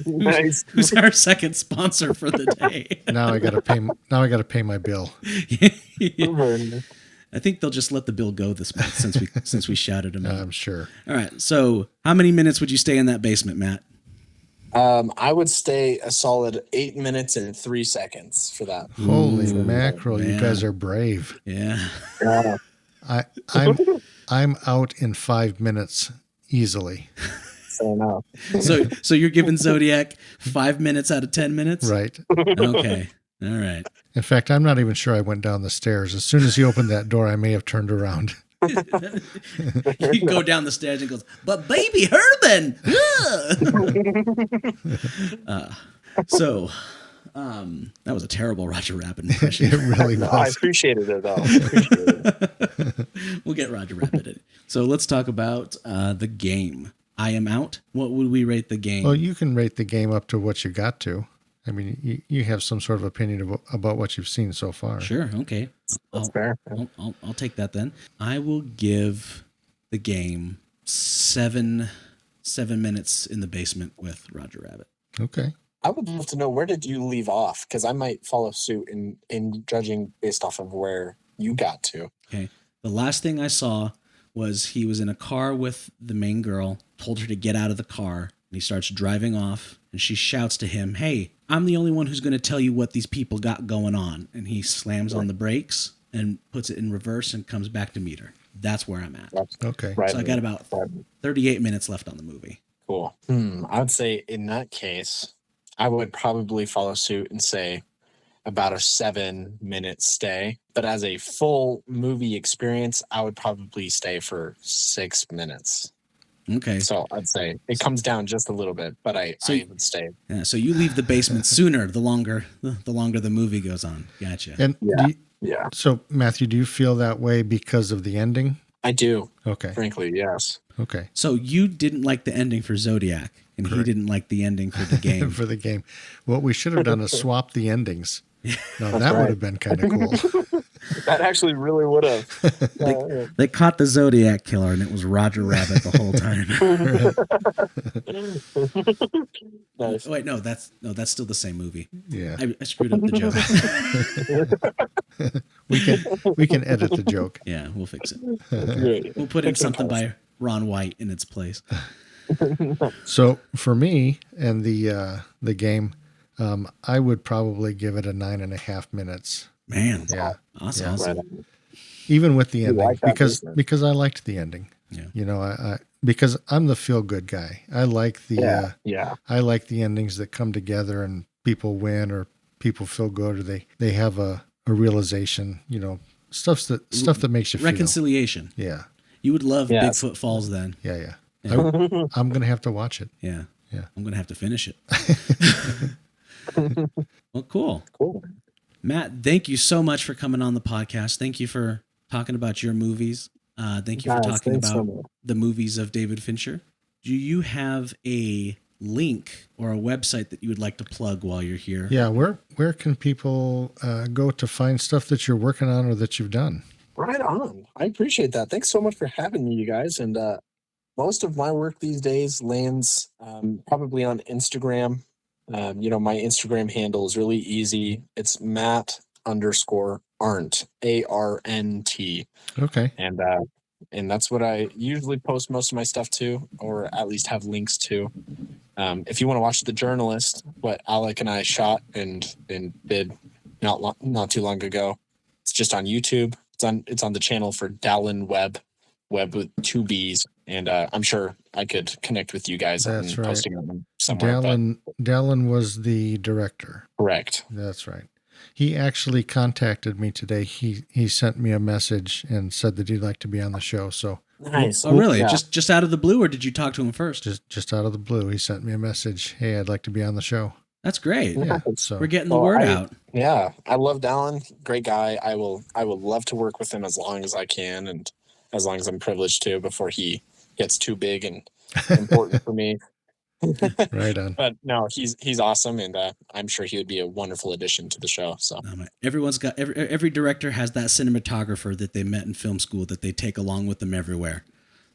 Nice. Who's our second sponsor for the day? Now I got to pay my bill. I think they'll just let the bill go this month since we shouted him out. I'm sure. All right. So, how many minutes would you stay in that basement, Matt? I would stay a solid 8 minutes and 3 seconds for that. Holy Ooh, mackerel! You man. guys are brave. Yeah. Yeah. I'm out in 5 minutes easily. So no. So you're giving Zodiac 5 minutes out of 10 minutes? Right. Okay. All right. In fact, I'm not even sure I went down the stairs. As soon as he opened that door, I may have turned around. You go down the stairs and goes, but baby Herman. So that was a terrible Roger Rabbit impression. It really No, I was. appreciated it though. I appreciated it. We'll get Roger Rabbit in. So let's talk about The Game. I Am Out. What would we rate The Game? Well, you can rate the game up to what you got to. I mean, you have some sort of opinion about what you've seen so far. Sure. Okay. That's fair. I'll take that then. I will give The Game 7 minutes in the basement with Roger Rabbit. Okay. I would love to know, where did you leave off? Because I might follow suit in judging based off of where you got to. Okay. The last thing I saw was he was in a car with the main girl, told her to get out of the car, and he starts driving off, and she shouts to him, "Hey, I'm the only one who's going to tell you what these people got going on." And he slams on the brakes and puts it in reverse and comes back to meet her. That's where I'm at. Okay. Right. So I got about 38 minutes left on the movie. Cool. I would say in that case, I would probably follow suit and say about a 7-minute stay. But as a full movie experience, I would probably stay for 6 minutes. Okay. So I'd say it comes down just a little bit, but I would stay. Yeah, so you leave the basement sooner the longer the movie goes on. Gotcha. And Yeah, so, Matthew, do you feel that way because of the ending? I do. Okay. Frankly, yes. Okay. So you didn't like the ending for Zodiac, and he didn't like the ending for The Game. For the game. What we should have done is swap the endings. Now, that right. would have been kind of cool. That actually really would have. They caught the Zodiac killer, and it was Roger Rabbit the whole time. Nice. Wait, no, that's still the same movie. Yeah. I screwed up the joke. We can edit the joke. Yeah, we'll fix it. Great. We'll put in something by Ron White in its place. So for me and the game, I would probably give it a 9.5 minutes. Man, Yeah. awesome. Right on. Even with the ending, like that because I liked the ending. Yeah. You know, I because I'm the feel good guy. I like the Yeah. I like the endings that come together and people win or people feel good or they have a realization. You know, stuff that makes you feel. Reconciliation. Yeah. You would love Yes. Bigfoot Falls then. Yeah. I'm gonna have to watch it. Yeah. Yeah. I'm going to have to finish it. Well, cool. Cool. Matt, thank you so much for coming on the podcast. Thank you for talking about your movies. Thank you for Guys, talking thanks so about much. the movies of David Fincher. Do you have a link or a website that you would like to plug while you're here? Yeah. Where can people go to find stuff that you're working on or that you've done? Right on. I appreciate that. Thanks so much for having me, you guys. And most of my work these days lands probably on Instagram. My Instagram handle is really easy. It's Matt_Arnt, ARNT. Okay. And that's what I usually post most of my stuff to, or at least have links to. If you want to watch The Journalist, what Alec and I shot and did not too long ago, it's just on YouTube. It's on the channel for Dallin Webb with 2 B's, and I'm sure I could connect with you guys on That's right. posting them somewhere. Dallin was the director. Correct. That's right. He actually contacted me today. He sent me a message and said that he'd like to be on the show. So Nice. Oh, really? Yeah. Just out of the blue, or did you talk to him first? just out of the blue, he sent me a message. Hey, I'd like to be on the show. That's great. Yeah. So We're getting the word out. Yeah, I love Dallin. Great guy. I would love to work with him as long as I can, and as long as I'm privileged to, before he gets too big and important for me. right on. But no, he's awesome, and I'm sure he would be a wonderful addition to the show. So Everyone's got every director has that cinematographer that they met in film school that they take along with them everywhere.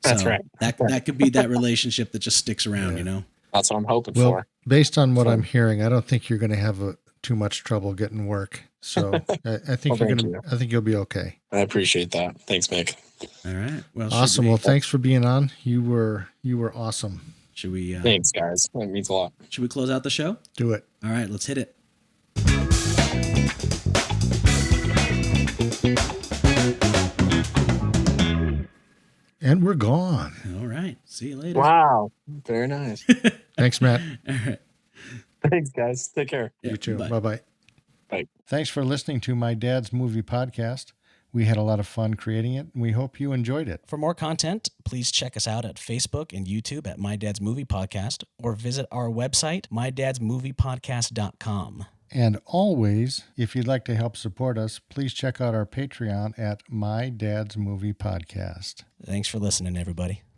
That's right. That could be that relationship that just sticks around. Yeah. You know. That's what I'm hoping Well, for. based on what I'm hearing, I don't think you're going to have too much trouble getting work. So I think I think you'll be okay. I appreciate that. Thanks, Mick. All right. Well, Awesome. Well, thanks for being on. You were awesome. Should we? Thanks, guys. That means a lot. Should we close out the show? Do it. All right. Let's hit it. And we're gone. All right. See you later. Wow. Very nice. Thanks, Matt. All right. Thanks, guys. Take care. You too. Bye. Bye-bye. Bye. Thanks for listening to My Dad's Movie Podcast. We had a lot of fun creating it, and we hope you enjoyed it. For more content, please check us out at Facebook and YouTube at My Dad's Movie Podcast, or visit our website, mydadsmoviepodcast.com. And always, if you'd like to help support us, please check out our Patreon at My Dad's Movie Podcast. Thanks for listening, everybody.